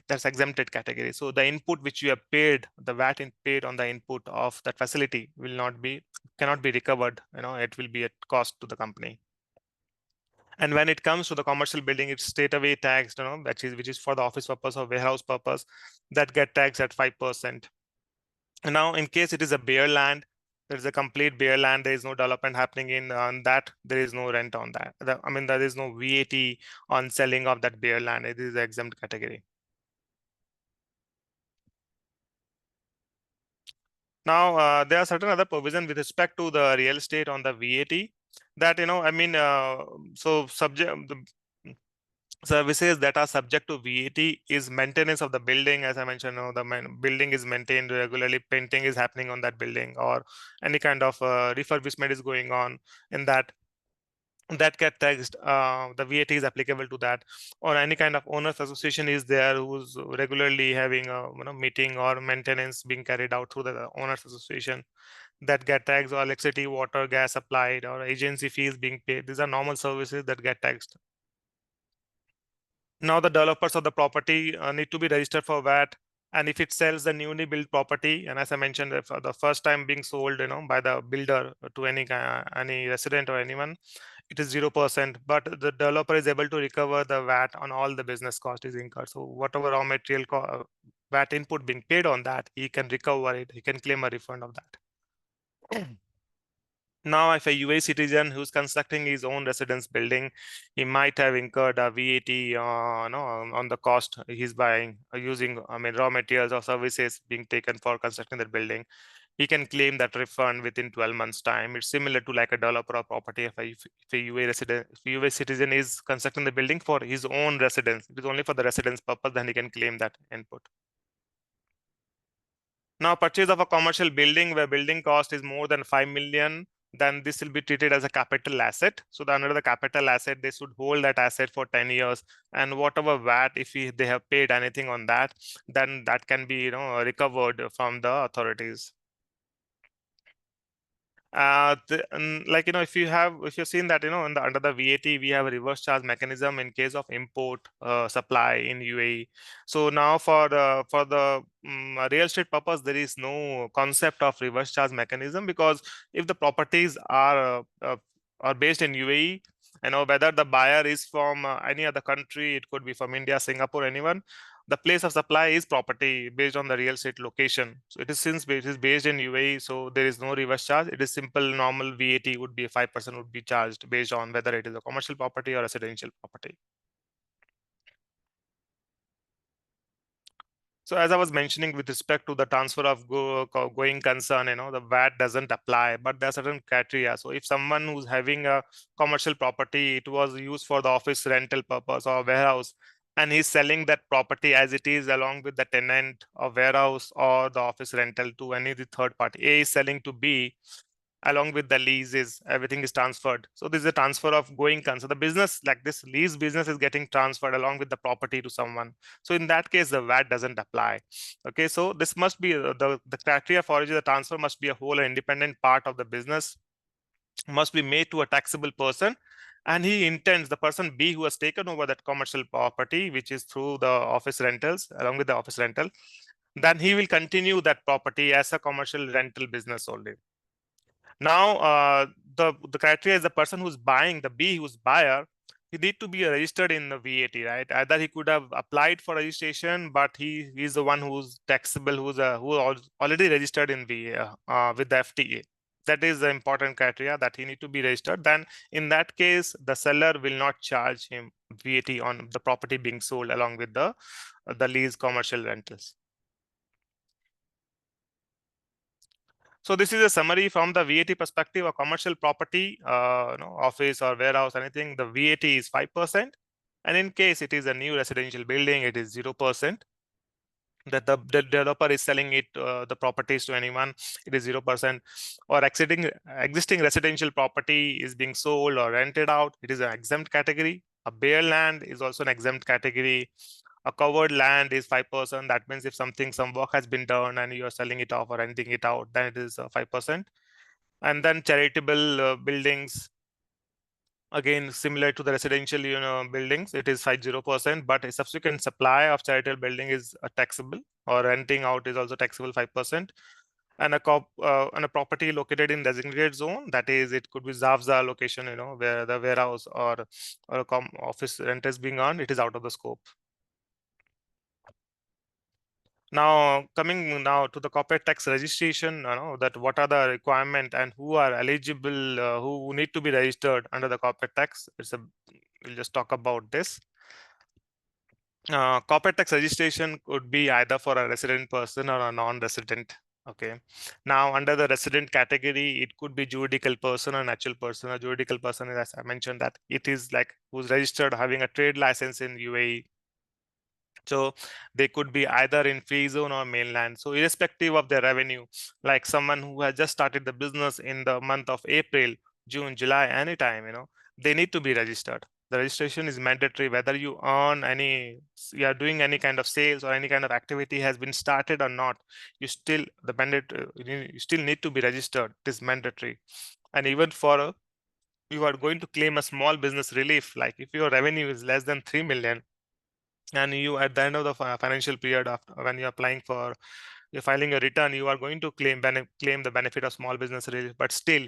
Speaker 1: that's exempted category. So the input which you have paid, the VAT paid on the input of that facility cannot be recovered. It will be at cost to the company. And when it comes to the commercial building, it's straight away taxed, which is for the office purpose or warehouse purpose, that get taxed at 5%. And now, in case it is a bare land, there is a complete bare land, there is no development happening on that, there is no rent on that. There is no VAT on selling of that bare land. It is the exempt category. Now, there are certain other provisions with respect to the real estate on the VAT that, so subject the services that are subject to VAT is maintenance of the building. As I mentioned, the building is maintained regularly, painting is happening on that building, or any kind of refurbishment is going on in that get taxed. The VAT is applicable to that. Or any kind of owners association is there who's regularly having a meeting or maintenance being carried out through the owners association, that get taxed. Or electricity, water, gas applied, or agency fees being paid. These are normal services that get taxed. Now the developers of the property need to be registered for VAT. And if it sells the newly built property, and as I mentioned, if the first time being sold, by the builder to any resident or anyone, it is 0%. But the developer is able to recover the VAT on all the business cost is incurred. So whatever raw material VAT input being paid on that, he can recover it. He can claim a refund of that. Now, if a UAE citizen who's constructing his own residence building, he might have incurred a VAT on the cost he's buying using, raw materials or services being taken for constructing that building. He can claim that refund within 12 months' time. It's similar to like a developer of property. If a UAE citizen is constructing the building for his own residence, it is only for the residence purpose, then he can claim that input. Now, purchase of a commercial building where building cost is more than 5 million, then this will be treated as a capital asset. So under the capital asset, they should hold that asset for 10 years, and whatever VAT, if they have paid anything on that, then that can be recovered from the authorities. Like if you've seen that under the VAT we have a reverse charge mechanism in case of import supply in UAE. So now for the real estate purpose there is no concept of reverse charge mechanism, because if the properties are based in UAE, whether the buyer is from any other country, it could be from India, Singapore, anyone, the place of supply is property based on the real estate location. So it is, since it is based in UAE, so there is no reverse charge. It is simple normal VAT would be 5% would be charged based on whether it is a commercial property or residential property. So as I was mentioning with respect to the transfer of going concern, the VAT doesn't apply, but there are certain criteria. So if someone who's having a commercial property, it was used for the office rental purpose or warehouse, and he's selling that property as it is along with the tenant or warehouse or the office rental to any of the third party. A is selling to B, along with the leases, everything is transferred. So this is a transfer of going concern. So the business, like this lease business, is getting transferred along with the property to someone. So in that case, the VAT doesn't apply. Okay, so this must be the criteria for which the transfer must be a whole and independent part of the business, must be made to a taxable person, and he intends, the person B who has taken over that commercial property, which is through the office rentals, along with the office rental, then he will continue that property as a commercial rental business only. Now, the criteria is the person who's buying, the B who's buyer, he need to be registered in the VAT, right? Either he could have applied for registration, but he is the one who's taxable, who already registered in VA with the FTA. That is the important criteria, that he need to be registered. Then in that case, the seller will not charge him VAT on the property being sold along with the lease commercial rentals. So this is a summary from the VAT perspective. A commercial property, office or warehouse, anything, the VAT is 5%. And in case it is a new residential building, it is 0%. That the developer is selling it, the properties to anyone, it is 0%. Or existing residential property is being sold or rented out, it is an exempt category. A bare land is also an exempt category. A covered land is 5%. That means if some work has been done and you are selling it off or renting it out, then it is 5%. And then charitable buildings, again similar to the residential buildings, it is 50%, but a subsequent supply of charitable building is taxable, or renting out is also taxable 5%. And a property located in designated zone, that is, it could be Zavza location, where the warehouse or office rent is being earned, it is out of the scope. Now, coming now to the corporate tax registration, that what are the requirement and who are eligible, who need to be registered under the corporate tax. We'll just talk about this. Corporate tax registration could be either for a resident person or a non-resident. Okay. Now, under the resident category, it could be juridical person or natural person. A juridical person is, as I mentioned, that it is like who's registered having a trade license in UAE. So they could be either in free zone or mainland. So irrespective of their revenue, like someone who has just started the business in the month of April, June, July, anytime, they need to be registered. The registration is mandatory, whether you are doing any kind of sales or any kind of activity has been started or not. You still need to be registered. It is mandatory. And even for you are going to claim a small business relief, like if your revenue is less than 3 million, and you at the end of the financial period, after when you're applying for, you're filing a return, you are going to claim the benefit of small business relief. But still,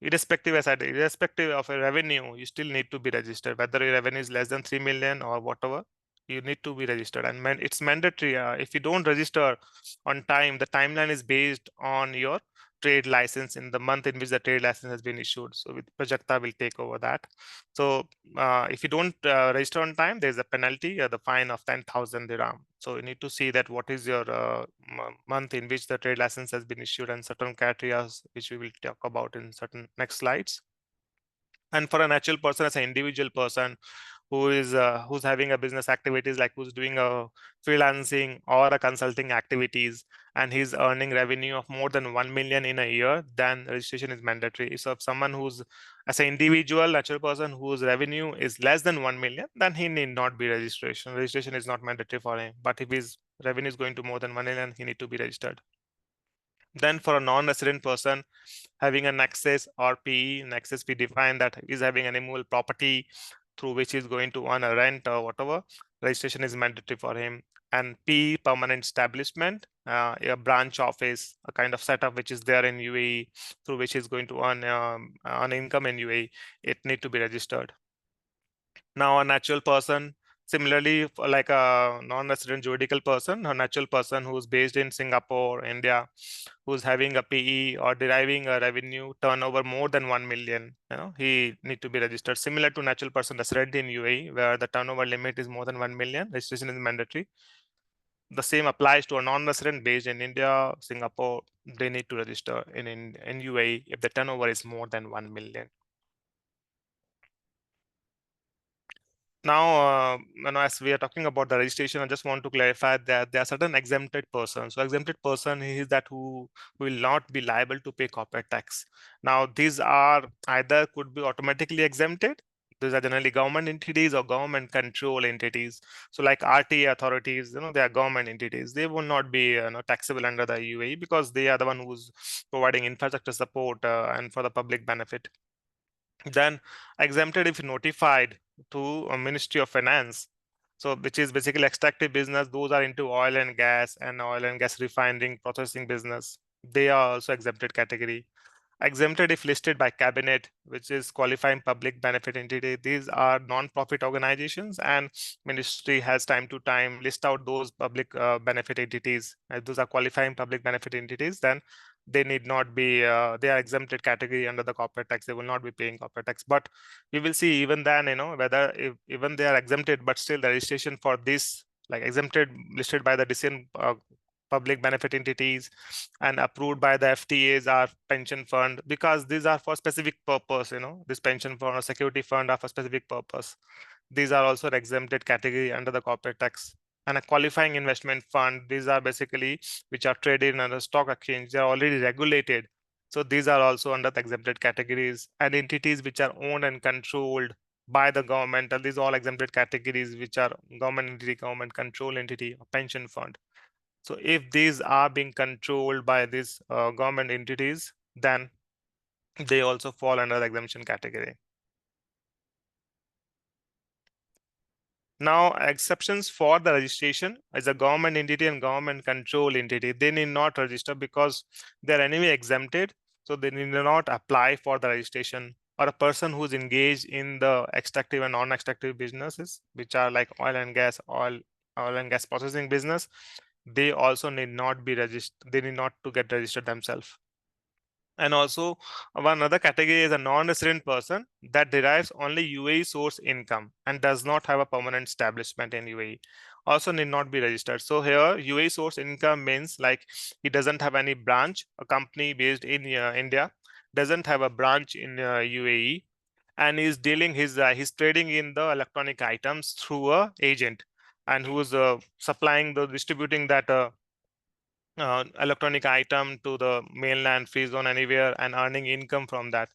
Speaker 1: irrespective of a revenue, you still need to be registered, whether your revenue is less than 3 million or whatever. You need to be registered, and it's mandatory. If you don't register on time, the timeline is based on your trade license in the month in which the trade license has been issued. So with Prajakta will take over that. So if you don't register on time, there's a penalty, the fine of 10,000 dirham. So you need to see that what is your month in which the trade license has been issued, and certain criteria which we will talk about in certain next slides. And for a natural person, as an individual person who's having a business activities, like who's doing a freelancing or a consulting activities, and he's earning revenue of more than 1 million in a year, then registration is mandatory. So if someone who's as an individual natural person whose revenue is less than 1 million, then he need not be registration. Registration is not mandatory for him. But if his revenue is going to more than 1 million, he need to be registered. Then for a non-resident person having a nexus or PE, nexus we define that is having an immovable property through which he's going to earn a rent or whatever, registration is mandatory for him. And P, permanent establishment, a branch office, a kind of setup which is there in UAE through which he's going to earn income in UAE, it need to be registered. Now, a natural person, similarly, like a non-resident juridical person, a natural person who's based in Singapore, India, who's having a PE or deriving a revenue turnover more than 1 million, he need to be registered. Similar to natural person resident in UAE, where the turnover limit is more than 1 million, registration is mandatory. The same applies to a non-resident based in India, Singapore. They need to register in UAE if the turnover is more than 1 million. Now, as we are talking about the registration, I just want to clarify that there are certain exempted persons. So exempted person is that who will not be liable to pay corporate tax. Now, these are either could be automatically exempted. These are generally government entities or government control entities. So like RTA authorities, they are government entities. They will not be taxable under the UAE because they are the one who's providing infrastructure support and for the public benefit. Then exempted if notified to a Ministry of Finance, so which is basically extractive business. Those are into oil and gas refining, processing business. They are also exempted category. Exempted if listed by cabinet, which is qualifying public benefit entity. These are non-profit organizations, and ministry has time to time list out those public benefit entities. As those are qualifying public benefit entities, then they need not be they are exempted category under the corporate tax. They will not be paying corporate tax. But we will see even then, whether if even they are exempted, but still the registration for this, like exempted listed by the decision public benefit entities and approved by the FTAs are pension fund, because these are for specific purpose. This pension fund or security fund are for specific purpose. These are also exempted category under the corporate tax. And a qualifying investment fund, these are basically which are traded on the stock exchange. They are already regulated, so these are also under the exempted categories. And entities which are owned and controlled by the government, and these all exempted categories which are government entity, government control entity, or pension fund. So if these are being controlled by these government entities, then they also fall under the exemption category. Now, exceptions for the registration is a government entity and government control entity. They need not register because they're anyway exempted, so they need not apply for the registration. Or a person who's engaged in the extractive and non-extractive businesses, which are like oil and gas processing business, they also need not be registered. They need not to get registered themselves. And also, one other category is a non-resident person that derives only UAE source income and does not have a permanent establishment in UAE. Also need not be registered. So here, UAE source income means like he doesn't have any branch, a company based in India, doesn't have a branch in UAE, and is dealing he's trading in the electronic items through a agent, and who's supplying the distributing that electronic item to the mainland, free zone, anywhere, and earning income from that.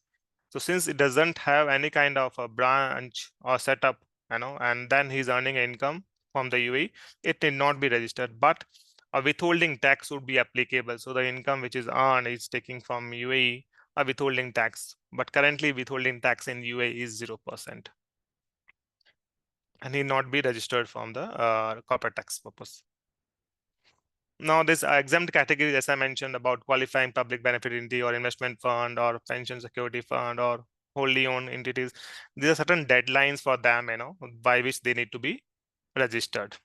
Speaker 1: So since it doesn't have any kind of a branch or setup, and then he's earning income from the UAE, it need not be registered. But a withholding tax would be applicable. So the income which is earned is taking from UAE, a withholding tax. But currently withholding tax in UAE is 0%. And he not be registered from the corporate tax purpose. Now, this exempt category, as I mentioned, about qualifying public benefit entity or investment fund or pension security fund or wholly owned entities, these are certain deadlines for them, by which they need to be registered.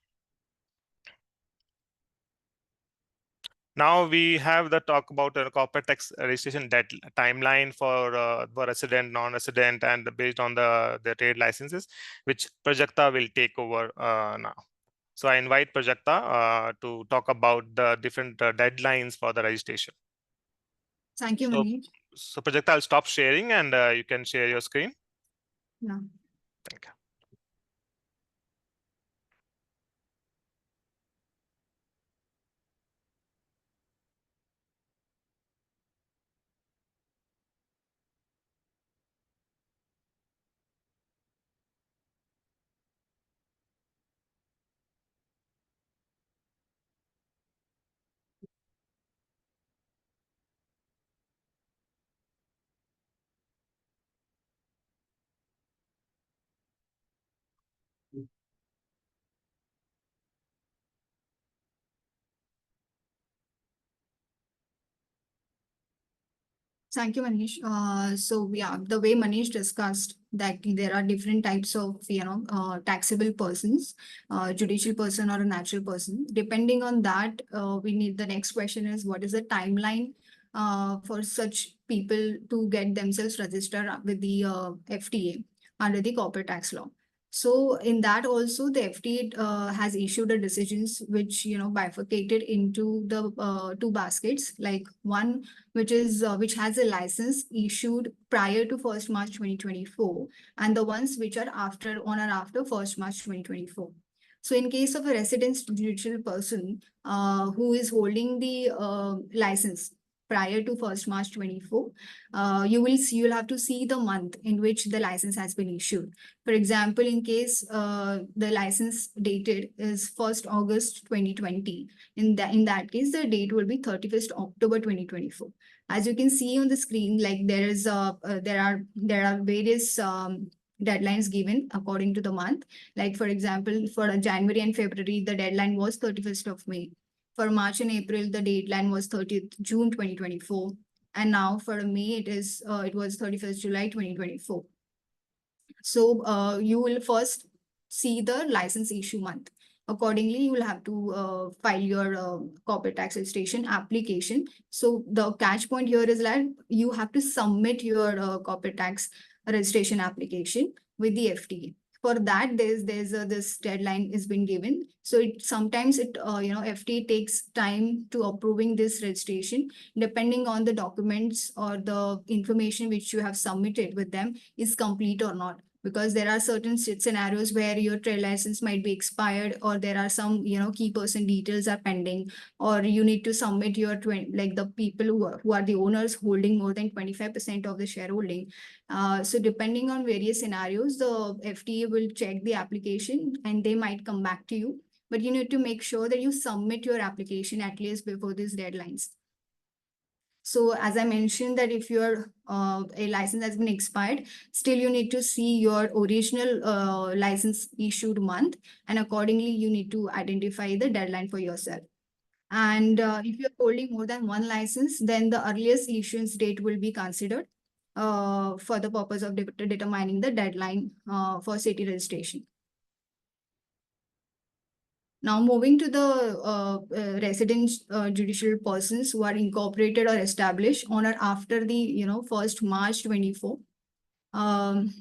Speaker 1: Now we have the talk about a corporate tax registration timeline for resident, non-resident, and based on the trade licenses, which Prajakta will take over now. So I invite Prajakta to talk about the different deadlines for the registration.
Speaker 2: Thank you, Manish.
Speaker 1: So Prajakta, I'll stop sharing and you can share your screen.
Speaker 2: Yeah.
Speaker 1: Thank you.
Speaker 2: Thank you, Manish. So yeah, the way Manish discussed that there are different types of, taxable persons, judicial person or a natural person. Depending on that, we need the next question is what is the timeline for such people to get themselves registered with the FTA under the corporate tax law. So in that also the FTA has issued a decisions which bifurcated into the two baskets, like one which has a license issued prior to 1st March 2024, and the ones which are after on or after 1st March 2024. So in case of a resident judicial person who is holding the license prior to 1st March 24, you'll have to see the month in which the license has been issued. For example, in case the license dated is 1st August 2020, in that case the date will be 31st October 2024. As you can see on the screen, like there are various deadlines given according to the month. Like for example, for January and February, the deadline was 31st of May. For March and April, the deadline was 30th June 2024. And now for May, it was 31st July 2024. So you will first see the license issue month. Accordingly, you will have to file your corporate tax registration application. So the catch point here is that you have to submit your corporate tax registration application with the FTA. For that, this deadline is been given. So sometimes FTA takes time to approving this registration, depending on the documents or the information which you have submitted with them is complete or not, because there are certain scenarios where your trade license might be expired, or there are some key person details are pending, or you need to submit your like the people who are the owners holding more than 25% of the shareholding. So depending on various scenarios, the FTA will check the application and they might come back to you, but you need to make sure that you submit your application at least before these deadlines. So as I mentioned that if your a license has been expired, still you need to see your original license issued month, and accordingly you need to identify the deadline for yourself. And if you're holding more than one license, then the earliest issuance date will be considered for the purpose of determining the deadline for city registration. Now, moving to the resident judicial persons who are incorporated or established on or after the 1st March 24. Then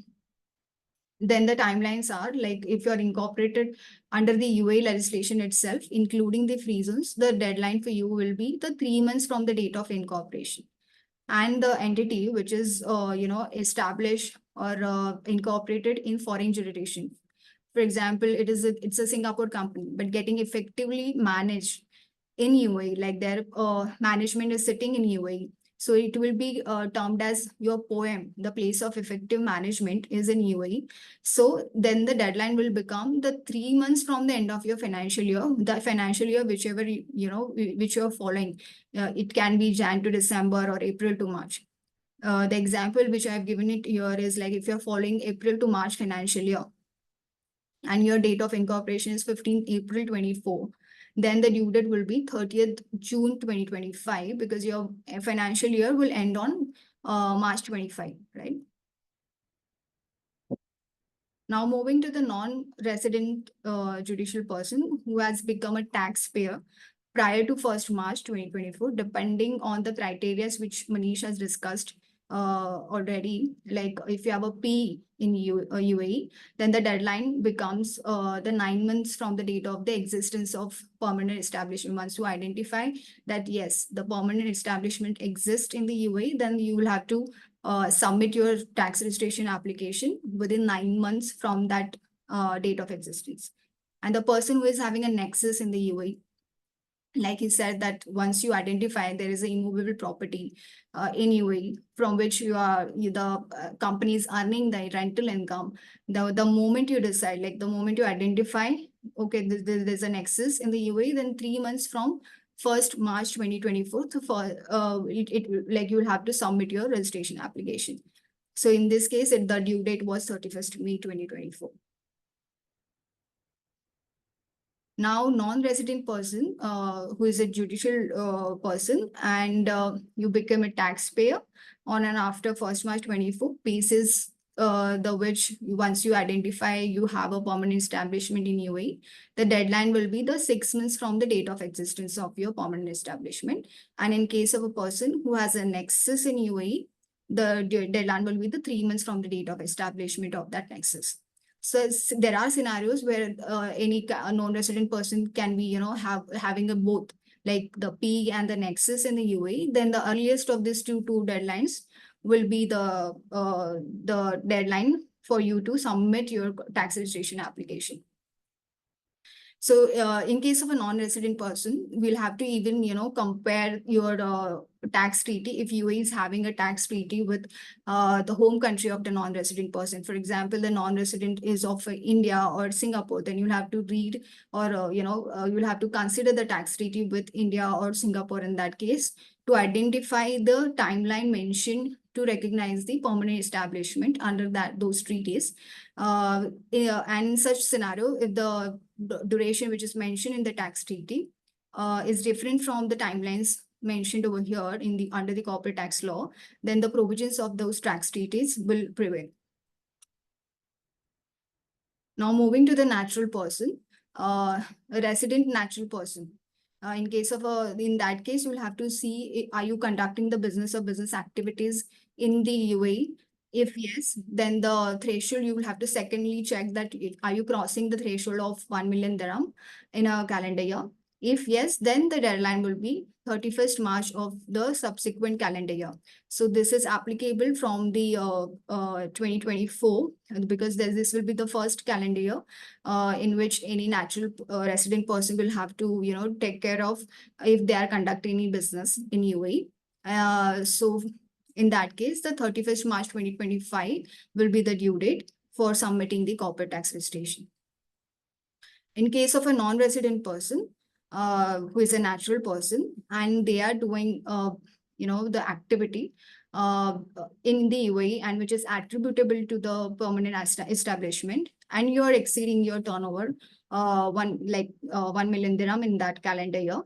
Speaker 2: the timelines are like if you are incorporated under the UAE legislation itself, including the free zones, the deadline for you will be the 3 months from the date of incorporation. And the entity which is established or incorporated in foreign jurisdiction. For example, it's a Singapore company, but getting effectively managed in UAE, like their management is sitting in UAE. So it will be termed as your POEM, the place of effective management is in UAE. So then the deadline will become the 3 months from the end of your financial year, the financial year, whichever, which you're following. It can be Jan to December or April to March. The example which I've given it here is like if you're following April to March financial year, and your date of incorporation is 15th April 24, then the due date will be 30th June 2025, because your financial year will end on March 25, right? Now moving to the non-resident judicial person who has become a taxpayer prior to 1st March 2024, depending on the criteria which Manish has discussed already. Like if you have a P in UAE, then the deadline becomes the 9 months from the date of the existence of permanent establishment. Once you identify that, yes, the permanent establishment exists in the UAE, then you will have to submit your tax registration application within 9 months from that date of existence. And the person who is having a nexus in the UAE, like he said, that once you identify there is an immovable property in UAE from which the company is earning the rental income, the moment you decide, like the moment you identify, okay, there's a nexus in the UAE, then 3 months from 1st March 2024 to like you will have to submit your registration application. So in this case, the due date was 31st May 2024. Now, non-resident person who is a judicial person and you become a taxpayer on and after 1st March 24 basis the which once you identify you have a permanent establishment in UAE, the deadline will be the 6 months from the date of existence of your permanent establishment. And in case of a person who has a nexus in UAE, the deadline will be the 3 months from the date of establishment of that nexus. So there are scenarios where any non-resident person can be, having a both, like the P and the nexus in the UAE. Then the earliest of these two deadlines will be the deadline for you to submit your tax registration application. So in case of a non-resident person, we'll have to even, compare your tax treaty if UAE is having a tax treaty with the home country of the non-resident person. For example, the non-resident is of India or Singapore, then you'll have to read or, you'll have to consider the tax treaty with India or Singapore in that case to identify the timeline mentioned to recognize the permanent establishment under those treaties. And in such scenario, if the duration which is mentioned in the tax treaty is different from the timelines mentioned over here in the under the corporate tax law, then the provisions of those tax treaties will prevail. Now moving to the natural person, a resident natural person. In case of in that case, you'll have to see, are you conducting the business or business activities in the UAE? If yes, then the threshold you will have to secondly check that are you crossing the threshold of 1 million dirham in a calendar year? If yes, then the deadline will be 31st March of the subsequent calendar year. So this is applicable from the 2024 because this will be the first calendar year in which any natural resident person will have to, take care of if they are conducting any business in UAE. So in that case, the 31st March 2025 will be the due date for submitting the corporate tax registration. In case of a non-resident person, who is a natural person, and they are doing, the activity in the UAE and which is attributable to the permanent establishment, and you are exceeding your turnover 1 million dirham in that calendar year.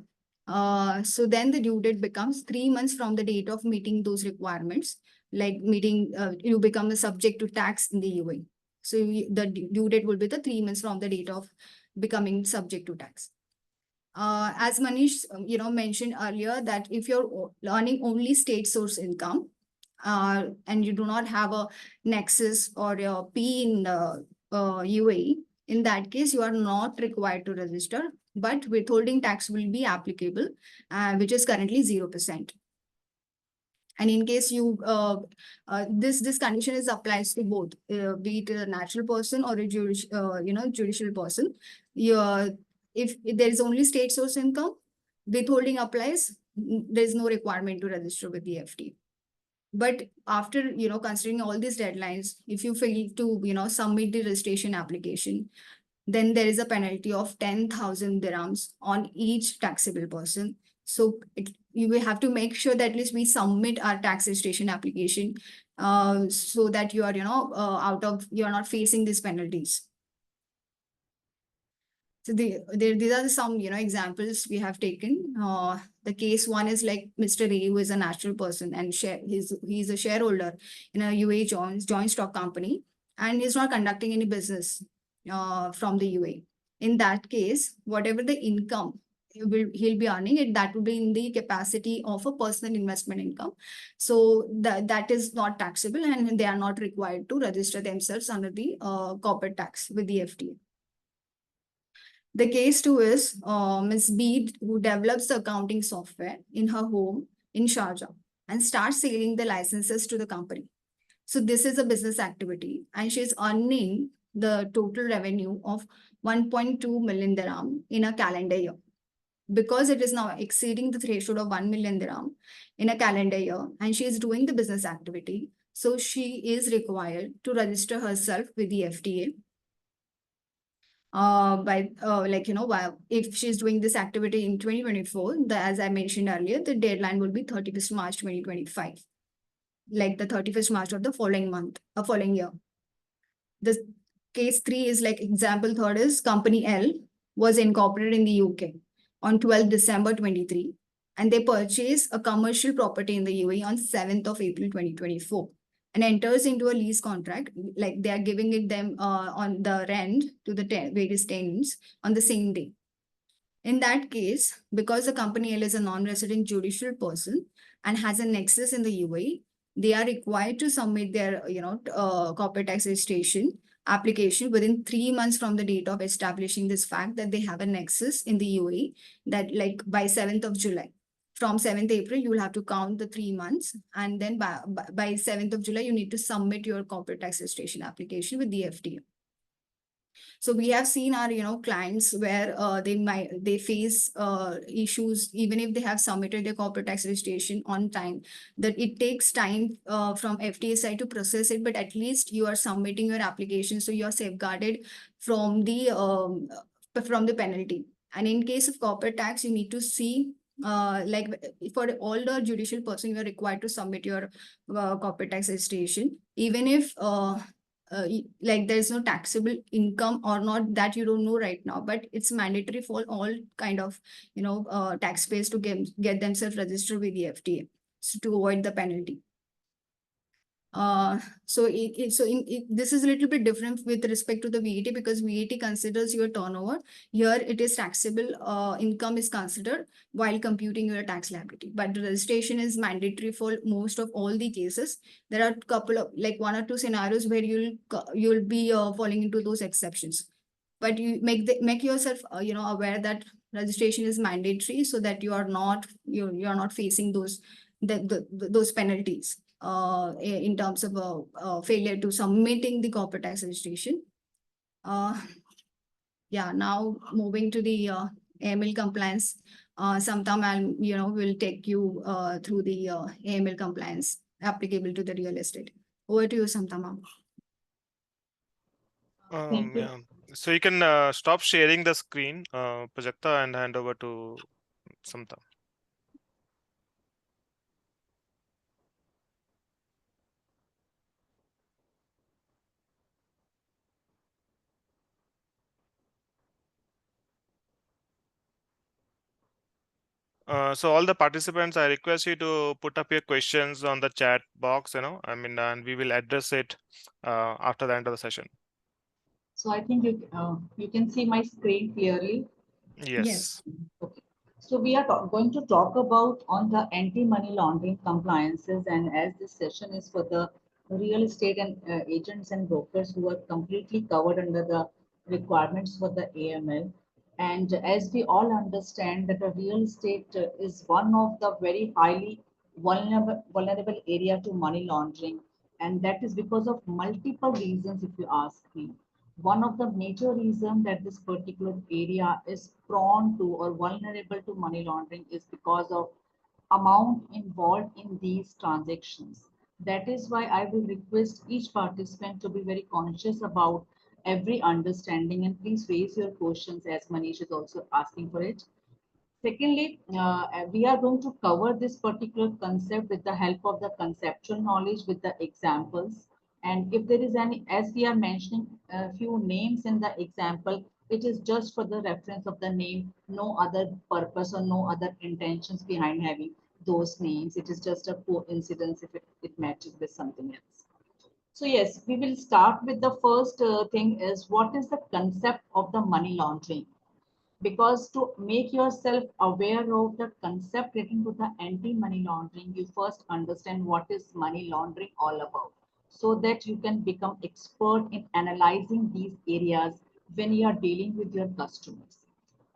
Speaker 2: So then the due date becomes 3 months from the date of meeting those requirements, like you become a subject to tax in the UAE. So the due date will be the 3 months from the date of becoming subject to tax. As Manish, mentioned earlier, that if you're earning only state source income, and you do not have a nexus or a P in the UAE, in that case, you are not required to register, but withholding tax will be applicable, which is currently 0%. And in case you, this condition is applies to both, be it a natural person or a judicial person. If there is only state source income, withholding applies. There is no requirement to register with the FT. But after, considering all these deadlines, if you fail to, submit the registration application, then there is a penalty of 10,000 dirhams on each taxable person. So you will have to make sure that at least we submit our tax registration application so that you are, you are not facing these penalties. So these are some, examples we have taken. The case one is like Mr. A, who is a natural person and he's a shareholder in a UAE joint stock company, and he's not conducting any business from the UAE. In that case, whatever the income he'll be earning, that will be in the capacity of a personal investment income. So that is not taxable, and they are not required to register themselves under the corporate tax with the FTA. The case two is Ms. B, who develops the accounting software in her home in Sharjah and starts selling the licenses to the company. So this is a business activity, and she's earning the total revenue of 1.2 million dirham in a calendar year. Because it is now exceeding the threshold of 1 million dirham in a calendar year, and she is doing the business activity, so she is required to register herself with the FTA. If she's doing this activity in 2024, as I mentioned earlier, the deadline will be 31st March 2025, like the 31st March of the following year. The case three is like example third is company L was incorporated in the UK on 12th December 23, and they purchase a commercial property in the UAE on 7th of April 2024 and enters into a lease contract, like they are giving it them on the rent to the various tenants on the same day. In that case, because the company L is a non-resident judicial person and has a nexus in the UAE, they are required to submit their, corporate tax registration application within 3 months from the date of establishing this fact that they have a nexus in the UAE, that like by 7th of July. From 7th April, you will have to count the 3 months, and then by 7th of July, you need to submit your corporate tax registration application with the FTA. So we have seen our, clients where they face issues even if they have submitted their corporate tax registration on time. That it takes time from FTA side to process it, but at least you are submitting your application, so you are safeguarded from the penalty. And in case of corporate tax, you need to see like for all the judicial person, you are required to submit your corporate tax registration, even if like there's no taxable income or not, that you don't know right now, but it's mandatory for all kind of taxpayers to get themselves registered with the FTA, so to avoid the penalty. This is a little bit different with respect to the VAT, because VAT considers your turnover. Here it is taxable income is considered while computing your tax liability, but the registration is mandatory for most of all the cases. There are a couple of like 1 or 2 scenarios where you'll be falling into those exceptions, but you make yourself aware that registration is mandatory, so that you are not facing those penalties in terms of failure to submitting the corporate tax registration. Yeah, now moving to the AML compliance. Sometime will take you through the AML compliance applicable to the real estate. Over to you, Samtama.
Speaker 3: Thank you.
Speaker 1: Yeah. So you can stop sharing the screen, Prajakta, and hand over to Samta. So all the participants, I request you to put up your questions on the chat box, and we will address it after the end of the session.
Speaker 3: So I think you can see my screen clearly.
Speaker 1: Yes.
Speaker 3: Okay. So we are going to talk about on the anti-money laundering compliances, and as this session is for the real estate and agents and brokers who are completely covered under the requirements for the AML. And as we all understand that the real estate is one of the very highly vulnerable area to money laundering, and that is because of multiple reasons, if you ask me. One of the major reasons that this particular area is prone to or vulnerable to money laundering is because of amount involved in these transactions. That is why I will request each participant to be very conscious about every understanding, and please raise your questions as Manish is also asking for it. Secondly, we are going to cover this particular concept with the help of the conceptual knowledge with the examples. And if there is any, as we are mentioning a few names in the example, it is just for the reference of the name, no other purpose or no other intentions behind having those names. It is just a coincidence if it matches with something else. So yes, we will start with the first thing is what is the concept of the money laundering? Because to make yourself aware of the concept relating to the anti-money laundering, you first understand what is money laundering all about, so that you can become expert in analyzing these areas when you are dealing with your customers.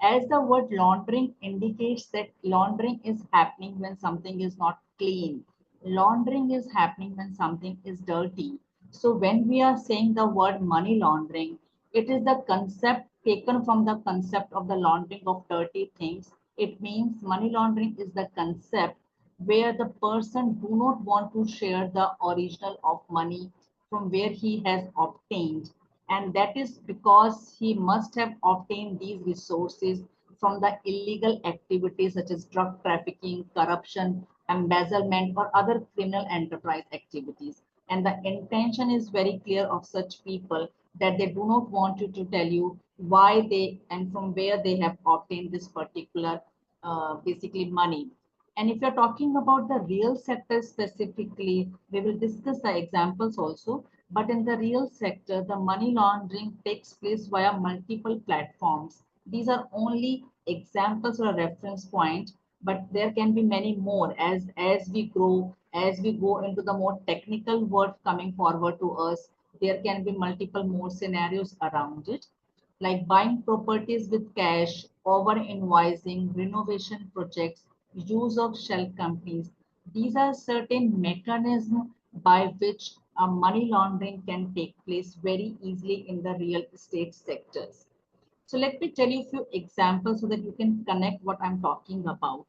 Speaker 3: As the word laundering indicates that laundering is happening when something is not clean. Laundering is happening when something is dirty. So when we are saying the word money laundering, it is the concept taken from the concept of the laundering of dirty things. It means money laundering is the concept where the person do not want to share the original of money from where he has obtained, and that is because he must have obtained these resources from the illegal activities such as drug trafficking, corruption, embezzlement, or other criminal enterprise activities. And the intention is very clear of such people that they do not want you to tell you why they and from where they have obtained this particular basically money. And if you're talking about the real sector specifically, we will discuss the examples also. But in the real sector, the money laundering takes place via multiple platforms. These are only examples or a reference point, but there can be many more as we grow, as we go into the more technical work coming forward to us. There can be multiple more scenarios around it, like buying properties with cash, over invoicing, renovation projects, use of shell companies. These are certain mechanisms by which money laundering can take place very easily in the real estate sectors. So let me tell you a few examples so that you can connect what I'm talking about.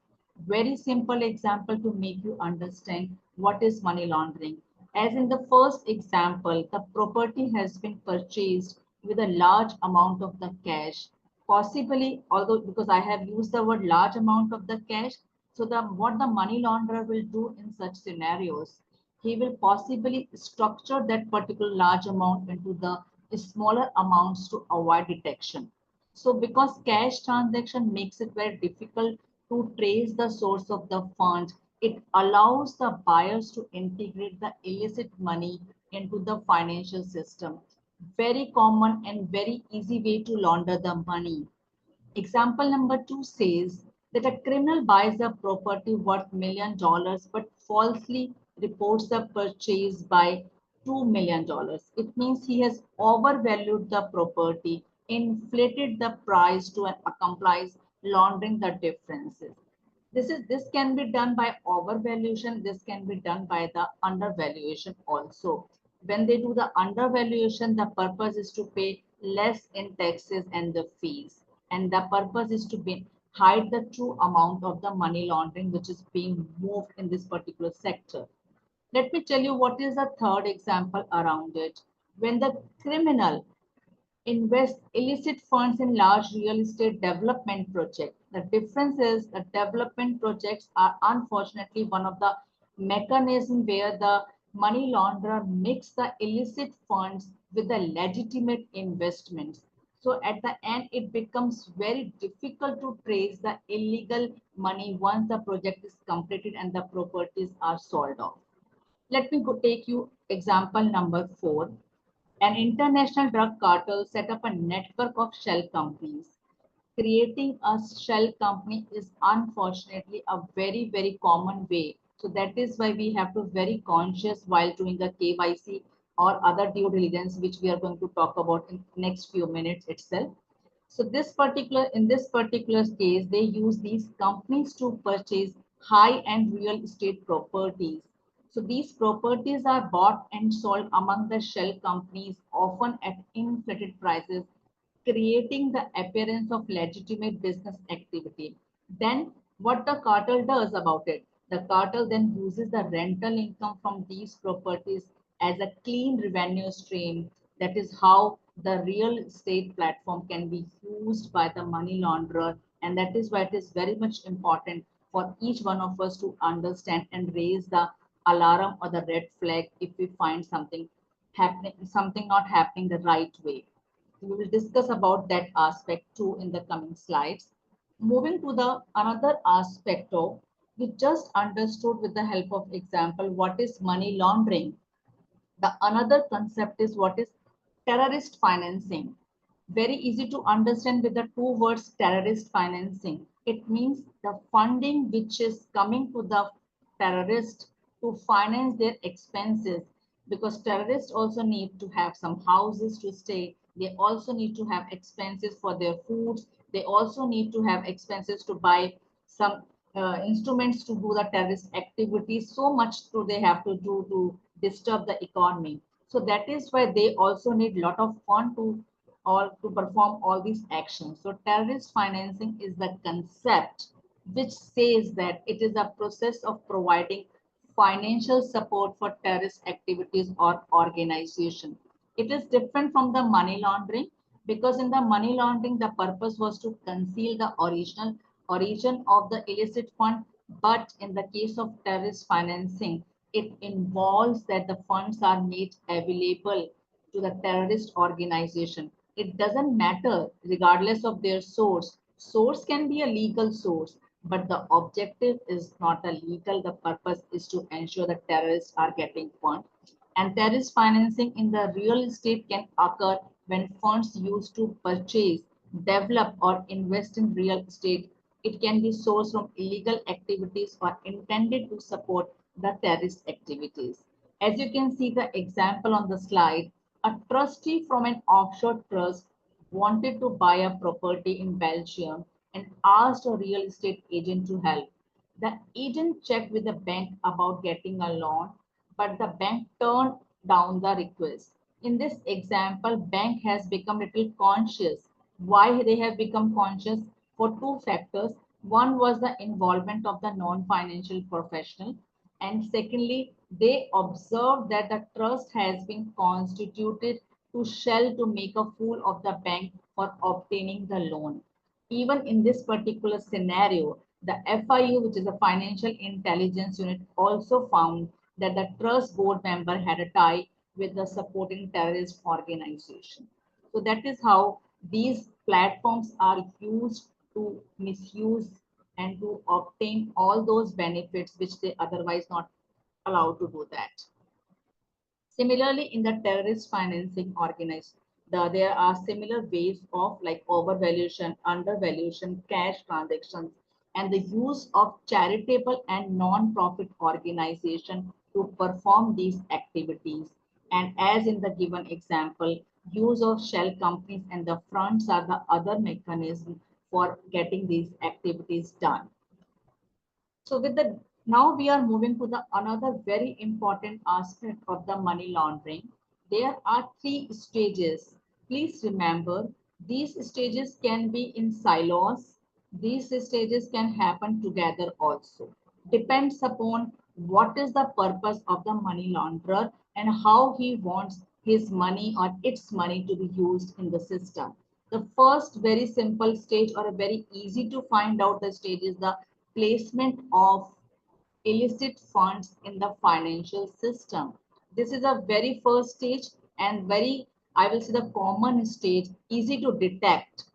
Speaker 3: Very simple example to make you understand what is money laundering. As in the first example, the property has been purchased with a large amount of the cash, possibly, although because I have used the word large amount of the cash, so what the money launderer will do in such scenarios, he will possibly structure that particular large amount into the smaller amounts to avoid detection. So because cash transaction makes it very difficult to trace the source of the fund, it allows the buyers to integrate the illicit money into the financial system. Very common and very easy way to launder the money. Example number 2 says that a criminal buys a property worth $1 million but falsely reports the purchase by $2 million. It means he has overvalued the property, inflated the price to accomplish laundering the differences. This can be done by overvaluation. This can be done by the undervaluation also. When they do the undervaluation, the purpose is to pay less in taxes and the fees, and the purpose is to hide the true amount of the money laundering which is being moved in this particular sector. Let me tell you what is the third example around it. When the criminal invest illicit funds in large real estate development projects. The difference is that development projects are unfortunately one of the mechanisms where the money launderer mix the illicit funds with the legitimate investments. So at the end, it becomes very difficult to trace the illegal money once the project is completed and the properties are sold off. Let me go take you example number 4. An international drug cartel set up a network of shell companies. Creating a shell company is unfortunately a very, very common way. So that is why we have to be very conscious while doing the KYC or other due diligence, which we are going to talk about in next few minutes itself. So in this particular case, they use these companies to purchase high-end real estate properties. So these properties are bought and sold among the shell companies, often at inflated prices, creating the appearance of legitimate business activity. Then what the cartel does about it? The cartel then uses the rental income from these properties as a clean revenue stream. That is how the real estate platform can be used by the money launderer. And that is why it is very much important for each one of us to understand and raise the alarm or the red flag if we find something happening, something not happening the right way. We will discuss about that aspect too in the coming slides. Moving to the another aspect of, we just understood with the help of example what is money laundering. The another concept is what is terrorist financing. Very easy to understand with the two words terrorist financing. It means the funding which is coming to the terrorist to finance their expenses, because terrorists also need to have some houses to stay. They also need to have expenses for their foods. They also need to have expenses to buy some instruments to do the terrorist activities. So much do they have to do to disturb the economy. So that is why they also need a lot of fund to perform all these actions. So terrorist financing is the concept which says that it is a process of providing financial support for terrorist activities or organization. It is different from the money laundering, because in the money laundering, the purpose was to conceal the original origin of the illicit fund. But in the case of terrorist financing, it involves that the funds are made available to the terrorist organization. It doesn't matter regardless of their source. Source can be a legal source, but the objective is not a legal. The purpose is to ensure that terrorists are getting funds. And terrorist financing in the real estate can occur when funds used to purchase, develop, or invest in real estate. It can be sourced from illegal activities or intended to support the terrorist activities. As you can see the example on the slide, a trustee from an offshore trust wanted to buy a property in Belgium and asked a real estate agent to help. The agent checked with the bank about getting a loan, but the bank turned down the request. In this example, bank has become little conscious. Why they have become conscious? For two factors. One was the involvement of the non-financial professional, and secondly, they observed that the trust has been constituted to shell to make a fool of the bank for obtaining the loan. Even in this particular scenario, the FIU, which is a Financial Intelligence Unit, also found that the trust board member had a tie with the supporting terrorist organization. So that is how these platforms are used to misuse and to obtain all those benefits which they otherwise not allowed to do that. Similarly, in the terrorist financing organized, there are similar ways of like overvaluation, undervaluation, cash transactions, and the use of charitable and non-profit organization to perform these activities. And as in the given example, use of shell companies and the fronts are the other mechanism for getting these activities done. So with the now we are moving to the another very important aspect of the money laundering. There are three stages. Please remember these stages can be in silos. These stages can happen together also. Depends upon what is the purpose of the money launderer and how he wants his money or its money to be used in the system. The first very simple stage or a very easy to find out the stage is the placement of illicit funds in the financial system. This is a very first stage and very, I will say the common stage, easy to detect.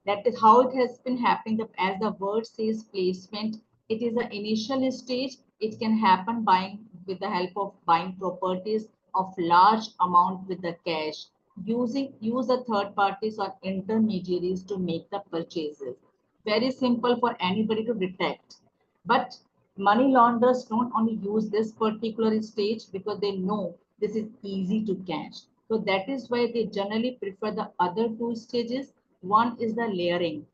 Speaker 3: That is how it has been happening. As the word says placement, it is the initial stage. It can happen buying with the help of buying properties of large amount with the cash, use the third parties or intermediaries to make the purchases. Very simple for anybody to detect. But money launderers don't only use this particular stage because they know this is easy to catch. So that is why they generally prefer the other two stages. One is the layering.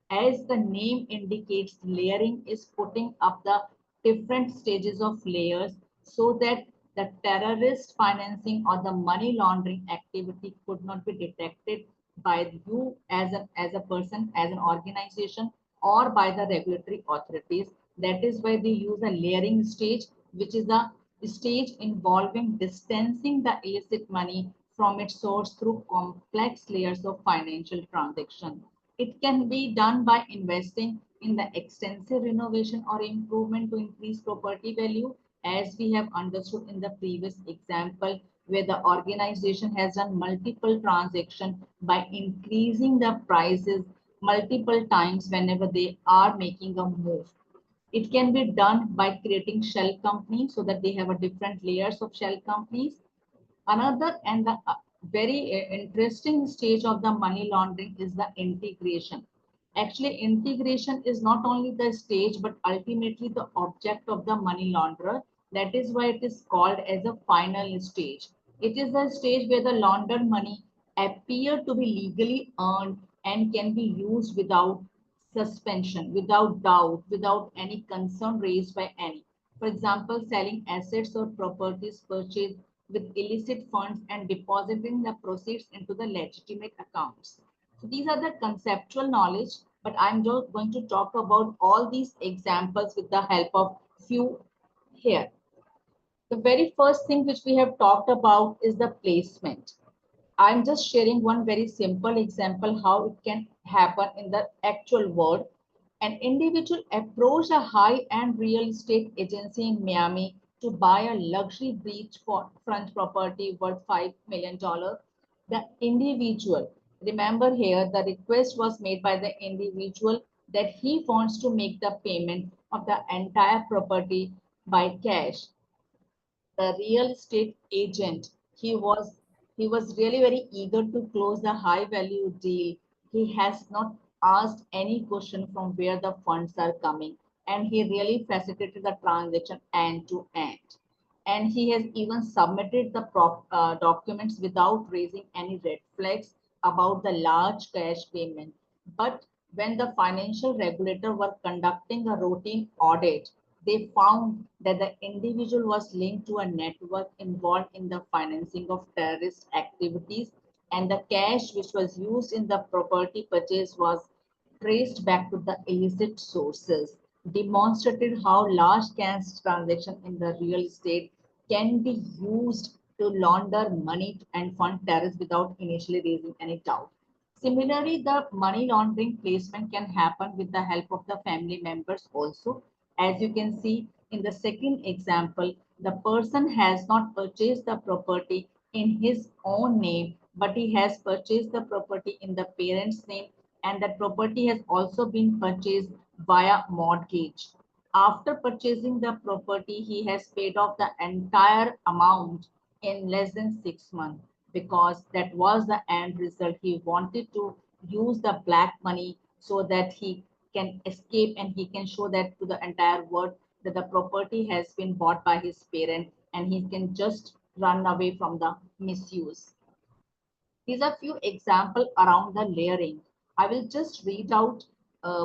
Speaker 3: As the name indicates, layering is putting up the different stages of layers so that the terrorist financing or the money laundering activity could not be detected by you as a person, as an organization, or by the regulatory authorities. That is why they use a layering stage, which is a stage involving distancing the illicit money from its source through complex layers of financial transaction. It can be done by investing in the extensive renovation or improvement to increase property value, as we have understood in the previous example, where the organization has done multiple transactions by increasing the prices multiple times whenever they are making a move. It can be done by creating shell companies so that they have a different layers of shell companies. Another and the very interesting stage of the money laundering is the integration. Actually, integration is not only the stage, but ultimately the object of the money launderer. That is why it is called as a final stage. It is the stage where the laundered money appear to be legally earned and can be used without suspension, without doubt, without any concern raised by any. For example, selling assets or properties purchased with illicit funds and depositing the proceeds into the legitimate accounts. So these are the conceptual knowledge, but I'm just going to talk about all these examples with the help of few here. The very first thing which we have talked about is the placement. I'm just sharing one very simple example how it can happen in the actual world. An individual approached a high-end real estate agency in Miami to buy a luxury beachfront property worth $5 million. The individual, remember here, the request was made by the individual. that he wants to make the payment of the entire property by cash. The real estate agent, he was really very eager to close the high value deal. He has not asked any question from where the funds are coming, and he really facilitated the transaction end to end. And he has even submitted the documents without raising any red flags about the large cash payment. But when the financial regulator were conducting a routine audit, they found that the individual was linked to a network involved in the financing of terrorist activities, and the cash which was used in the property purchase was traced back to the illicit sources, demonstrated how large cash transaction in the real estate can be used to launder money and fund terrorists without initially raising any doubt. Similarly, the money laundering placement can happen with the help of the family members also. As you can see in the second example, the person has not purchased the property in his own name, but he has purchased the property in the parent's name, and that property has also been purchased via mortgage. After purchasing the property, he has paid off the entire amount in less than 6 months, because that was the end result. He wanted to use the black money so that he can escape and he can show that to the entire world that the property has been bought by his parent, and he can just run away from the misuse. These are few examples around the layering. I will just read out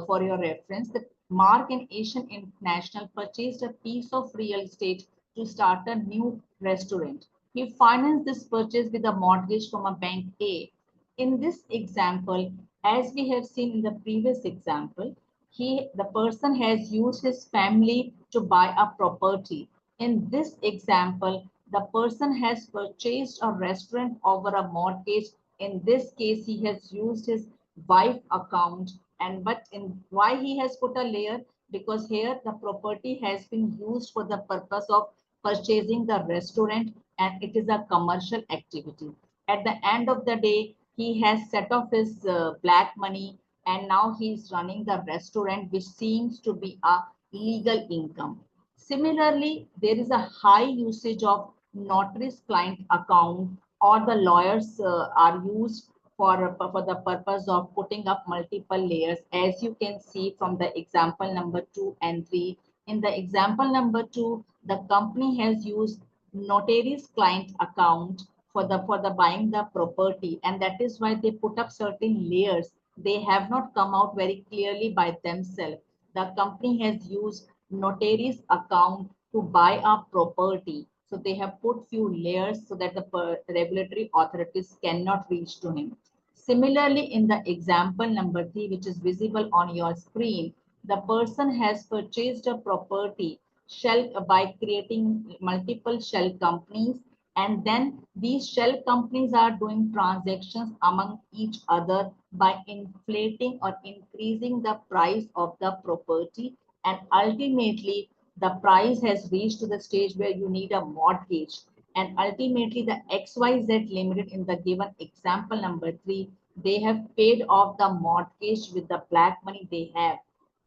Speaker 3: for your reference that Mark, an Asian international, purchased a piece of real estate to start a new restaurant. He financed this purchase with a mortgage from a bank A. In this example, as we have seen in the previous example, the person has used his family to buy a property. In this example, the person has purchased a restaurant over a mortgage. In this case, he has used his wife account. And but in why he has put a layer? Because here the property has been used for the purpose of purchasing the restaurant, and it is a commercial activity. At the end of the day, he has set off his black money, and now he's running the restaurant, which seems to be a legal income. Similarly, there is a high usage of notary's client account, or the lawyers are used for the purpose of putting up multiple layers, as you can see from the example number 2 and 3. In the example number 2, the company has used notary's client account for the buying the property, and that is why they put up certain layers. They have not come out very clearly by themselves. The company has used notary's account to buy a property, so they have put few layers so that the regulatory authorities cannot reach to him. Similarly, in the example number 3, which is visible on your screen, the person has purchased a property shell by creating multiple shell companies, and then these shell companies are doing transactions among each other by inflating or increasing the price of the property, and ultimately the price has reached to the stage where you need a mortgage, and ultimately the XYZ Limited, in the given example number 3, they have paid off the mortgage with the black money they have.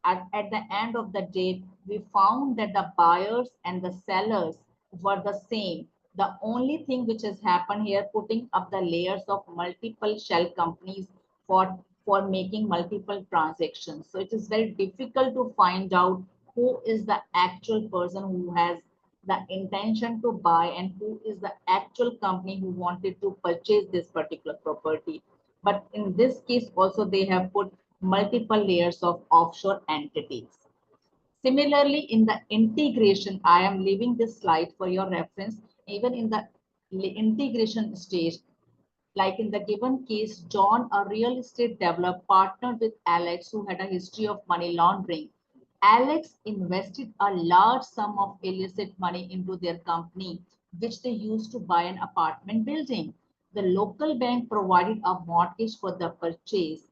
Speaker 3: At the end of the day, we found that the buyers and the sellers were the same. The only thing which has happened here, putting up the layers of multiple shell companies for making multiple transactions. So it is very difficult to find out who is the actual person who has the intention to buy and who is the actual company who wanted to purchase this particular property. But in this case also, they have put multiple layers of offshore entities. Similarly, in the integration, I am leaving this slide for your reference. Even in the integration stage, like in the given case, John, a real estate developer, partnered with Alex, who had a history of money laundering. Alex invested a large sum of illicit money into their company, which they used to buy an apartment building. The local bank provided a mortgage for the purchase.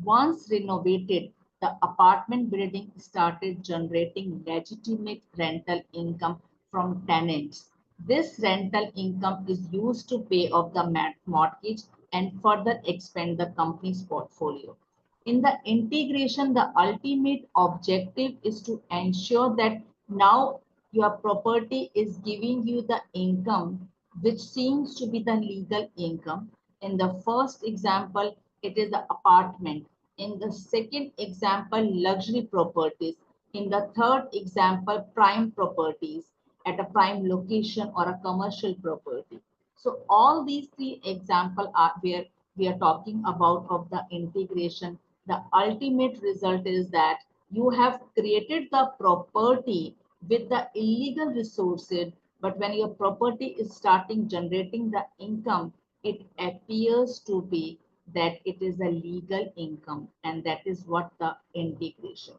Speaker 3: Once renovated, the apartment building started generating legitimate rental income from tenants. This rental income is used to pay off the mortgage and further expand the company's portfolio. In the integration, the ultimate objective is to ensure that now your property is giving you the income which seems to be the legal income. In the first example, it is the apartment. In the second example, luxury properties. In the third example, prime properties at a prime location or a commercial property. So all these three examples are where we are talking about of the integration. The ultimate result is that you have created the property with the illegal resources, but when your property is starting generating the income, it appears to be that it is a legal income, and that is what the integration.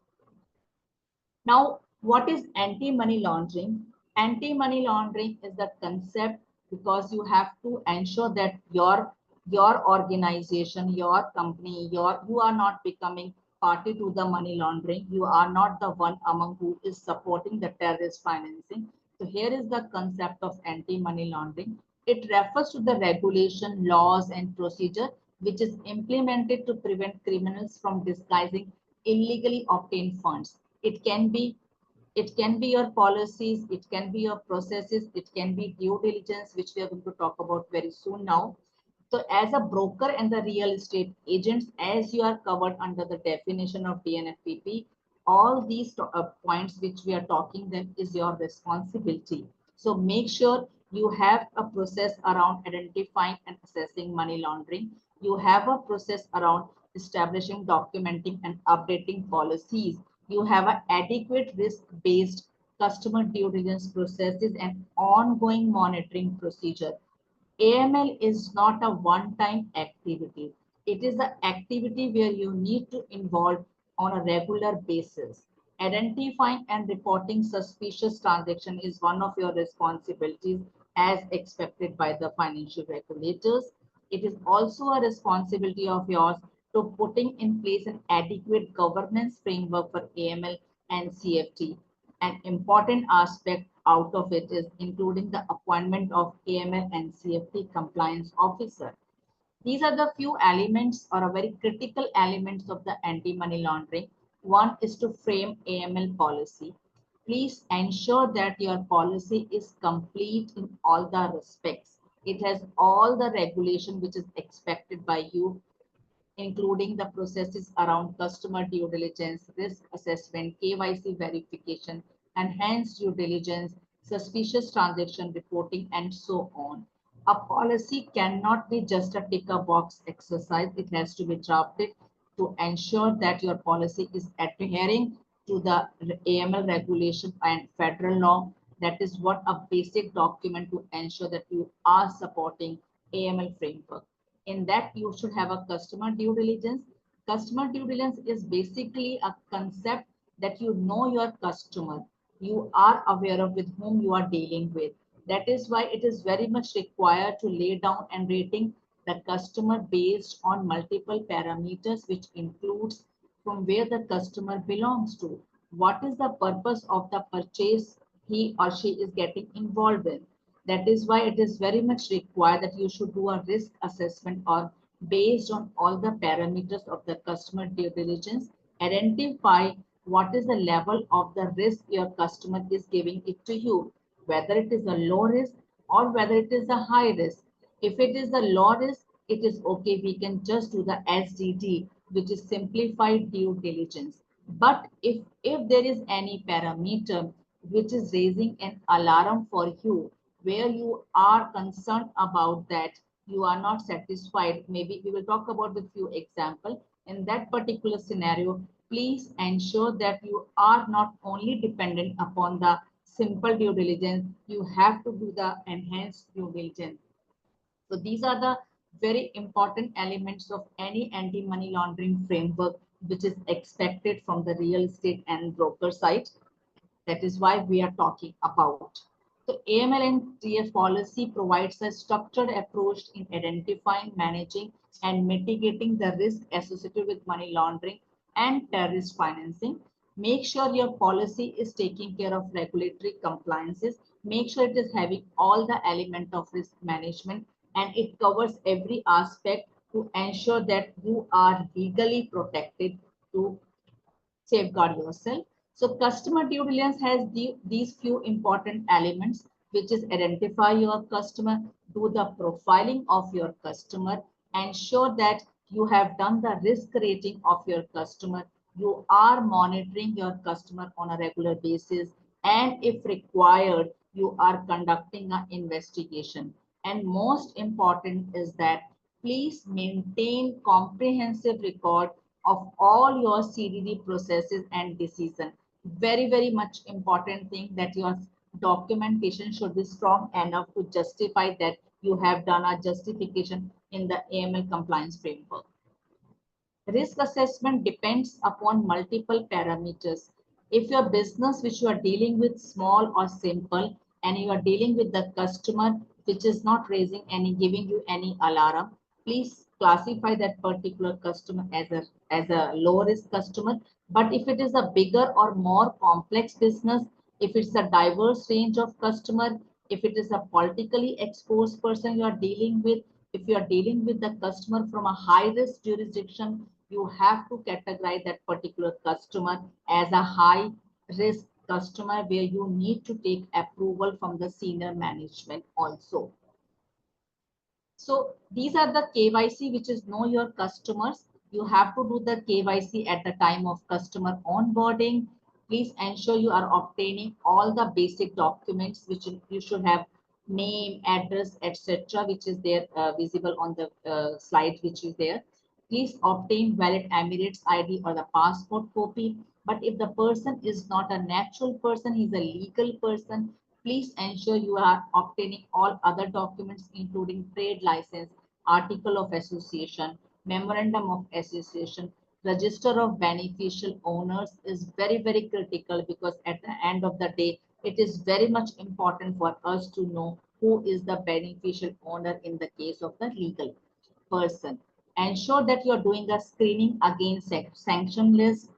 Speaker 3: Now, what is anti-money laundering? Anti-money laundering is the concept because you have to ensure that your organization, your company, you are not becoming party to the money laundering. You are not the one among who is supporting the terrorist financing. So here is the concept of anti-money laundering. It refers to the regulation, laws, and procedure which is implemented to prevent criminals from disguising illegally obtained funds. It can be your policies, it can be your processes, it can be due diligence, which we are going to talk about very soon now. So as a broker and the real estate agents, as you are covered under the definition of DNFPP, all these points which we are talking them is your responsibility. So make sure you have a process around identifying and assessing money laundering. You have a process around establishing, documenting, and updating policies. You have an adequate risk-based customer due diligence processes and ongoing monitoring procedure. AML is not a one-time activity. It is an activity where you need to involve on a regular basis. Identifying and reporting suspicious transaction is one of your responsibilities as expected by the financial regulators. It is also a responsibility of yours to putting in place an adequate governance framework for AML and CFT. An important aspect out of it is including the appointment of AML and CFT compliance officer. These are the few elements or a very critical elements of the anti-money laundering. One is to frame AML policy. Please ensure that your policy is complete in all the respects. It has all the regulation which is expected by you, including the processes around customer due diligence, risk assessment, KYC verification, enhanced due diligence, suspicious transaction reporting, and so on. A policy cannot be just a tick a box exercise. It has to be drafted to ensure that your policy is adhering to the AML regulation and federal law. That is what a basic document to ensure that you are supporting AML framework. In that, you should have a customer due diligence. Customer due diligence is basically a concept that you know your customer. You are aware of with whom you are dealing with. That is why it is very much required to lay down and rating the customer based on multiple parameters, which includes from where the customer belongs to, what is the purpose of the purchase he or she is getting involved in. That is why it is very much required that you should do a risk assessment or based on all the parameters of the customer due diligence, identify what is the level of the risk your customer is giving it to you, whether it is a low risk or whether it is a high risk. If it is a low risk, it is okay. We can just do the SDD, which is simplified due diligence. But if there is any parameter which is raising an alarm for you, where you are concerned about that, you are not satisfied, maybe we will talk about with few example. In that particular scenario, please ensure that you are not only dependent upon the simple due diligence, you have to do the enhanced due diligence. So these are the very important elements of any anti-money laundering framework, which is expected from the real estate and broker side. That is why we are talking about. So AML and TF policy provides a structured approach in identifying, managing, and mitigating the risk associated with money laundering and terrorist financing. Make sure your policy is taking care of regulatory compliances. Make sure it is having all the element of risk management and it covers every aspect to ensure that you are legally protected to safeguard yourself. So customer due diligence has these few important elements, which is identify your customer, do the profiling of your customer, ensure that you have done the risk rating of your customer, you are monitoring your customer on a regular basis, and if required, you are conducting an investigation. And most important is that please maintain comprehensive record of all your CDD processes and decision. Very, very much important thing that your documentation should be strong enough to justify that you have done a justification in the AML compliance framework. Risk assessment depends upon multiple parameters. If your business which you are dealing with small or simple and you are dealing with the customer which is not raising any, giving you any alarm, please classify that particular customer as a low risk customer. But if it is a bigger or more complex business, if it's a diverse range of customer, if it is a politically exposed person you are dealing with, if you are dealing with the customer from a high risk jurisdiction, you have to categorize that particular customer as a high risk customer where you need to take approval from the senior management also. So these are the KYC, which is know your customers. You have to do the KYC at the time of customer onboarding. Please ensure you are obtaining all the basic documents, which you should have name, address, etc., which is there visible on the slide, which is there. Please obtain valid Emirates ID or the passport copy. But if the person is not a natural person, he's a legal person, please ensure you are obtaining all other documents, including trade license, article of association, memorandum of association, register of beneficial owners is very, very critical, because at the end of the day, it is very much important for us to know who is the beneficial owner in the case of the legal person. Ensure that you are doing a screening against sanction list.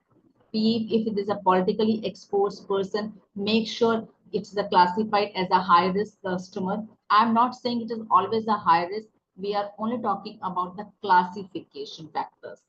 Speaker 3: If it is a politically exposed person, make sure it's the classified as a high risk customer. I'm not saying it is always a high risk. We are only talking about the classification factors.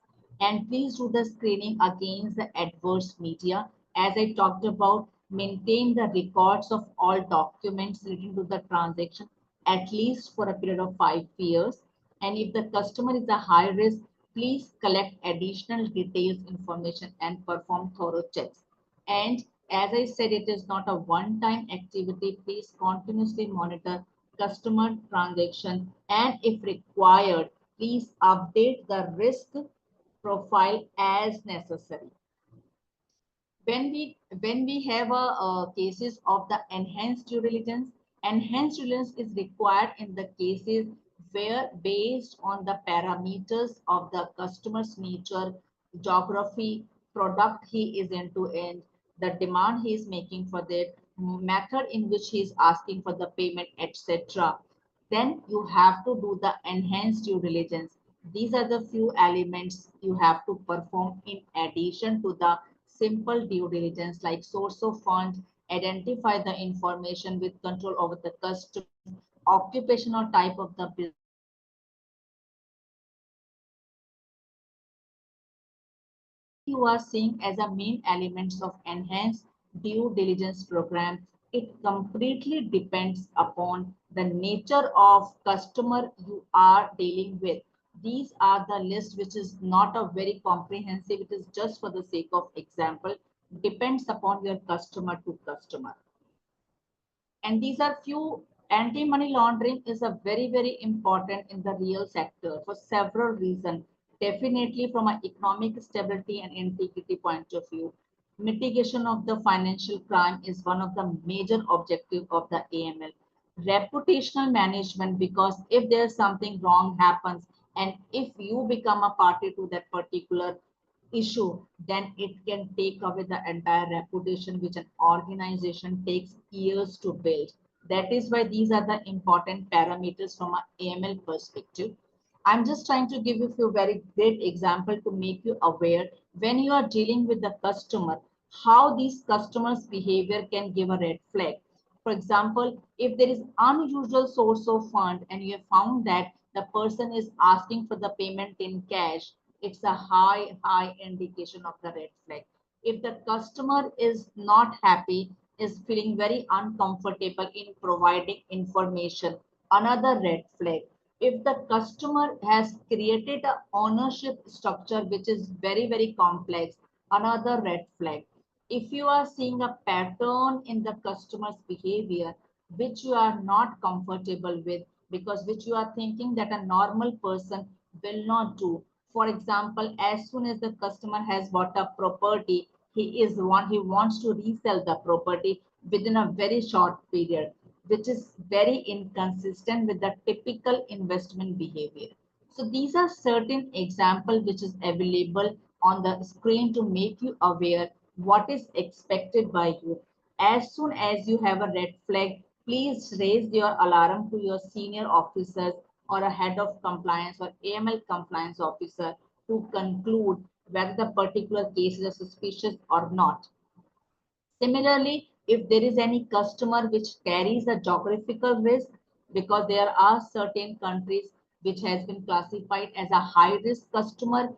Speaker 3: And please do the screening against the adverse media. As I talked about, maintain the records of all documents relating to the transaction at least for a period of 5 years. And if the customer is a high risk, please collect additional details, information, and perform thorough checks. And as I said, it is not a one-time activity. Please continuously monitor customer transaction, and if required, please update the risk profile as necessary. When we have cases of the enhanced due diligence, enhanced due diligence is required in the cases where, based on the parameters of the customer's nature, geography, product he is into, and the demand he is making for that, method in which he is asking for the payment, etc., then you have to do the enhanced due diligence. These are the few elements you have to perform in addition to the simple due diligence, like source of funds, identify the information with control over the customer, occupation or type of the business. You are seeing as a main elements of enhanced due diligence program. It completely depends upon the nature of customer you are dealing with. These are the list, which is not a very comprehensive, it is just for the sake of example, depends upon your customer to customer. And these are few. Anti-money laundering is a very, very important in the real sector for several reasons. Definitely from an economic stability and integrity point of view. Mitigation of the financial crime is one of the major objectives of the AML. Reputational management, because if there's something wrong happens and if you become a party to that particular issue, then it can take away the entire reputation which an organization takes years to build. That is why these are the important parameters from an AML perspective. I'm just trying to give you a few very great examples to make you aware when you are dealing with the customer, how these customers' behavior can give a red flag. For example, if there is unusual source of fund and you have found that the person is asking for the payment in cash, it's a high indication of the red flag. If the customer is not happy, is feeling very uncomfortable in providing information, another red flag. If the customer has created a ownership structure which is very complex, another red flag. If you are seeing a pattern in the customer's behavior which you are not comfortable with, because which you are thinking that a normal person will not do. For example, as soon as the customer has bought a property, he wants to resell the property within a very short period, which is very inconsistent with the typical investment behavior. So these are certain examples which is available on the screen to make you aware what is expected by you. As soon as you have a red flag, please raise your alarm to your senior officers or a head of compliance or AML compliance officer to conclude whether the particular case is suspicious or not. Similarly, if there is any customer which carries a geographical risk, because there are certain countries which has been classified as a high risk customer,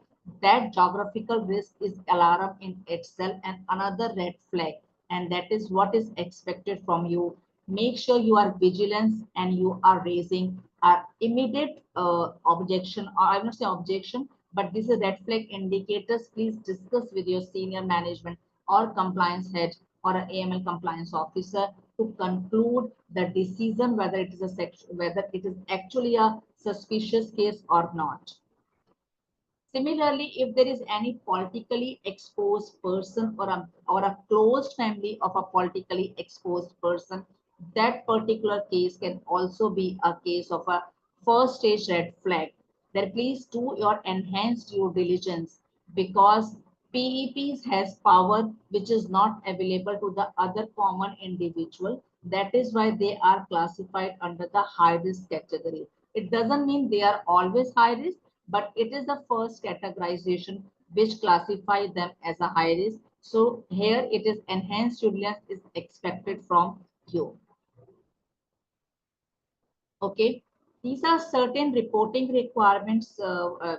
Speaker 3: that geographical risk is alarm in itself and another red flag. And that is what is expected from you. Make sure you are vigilant and you are raising an immediate objection, or I will not say objection, but this is red flag indicators. Please discuss with your senior management or compliance head or an AML compliance officer to conclude the decision whether it is whether it is actually a suspicious case or not. Similarly, if there is any politically exposed person or a closed family of a politically exposed person, that particular case can also be a case of a first stage red flag. Then please do your enhanced due diligence, because PEPs has power which is not available to the other common individual. That is why they are classified under the high risk category. It doesn't mean they are always high risk, but it is the first categorization which classify them as a high risk. So here it is enhanced surveillance is expected from you. Okay, these are certain reporting requirements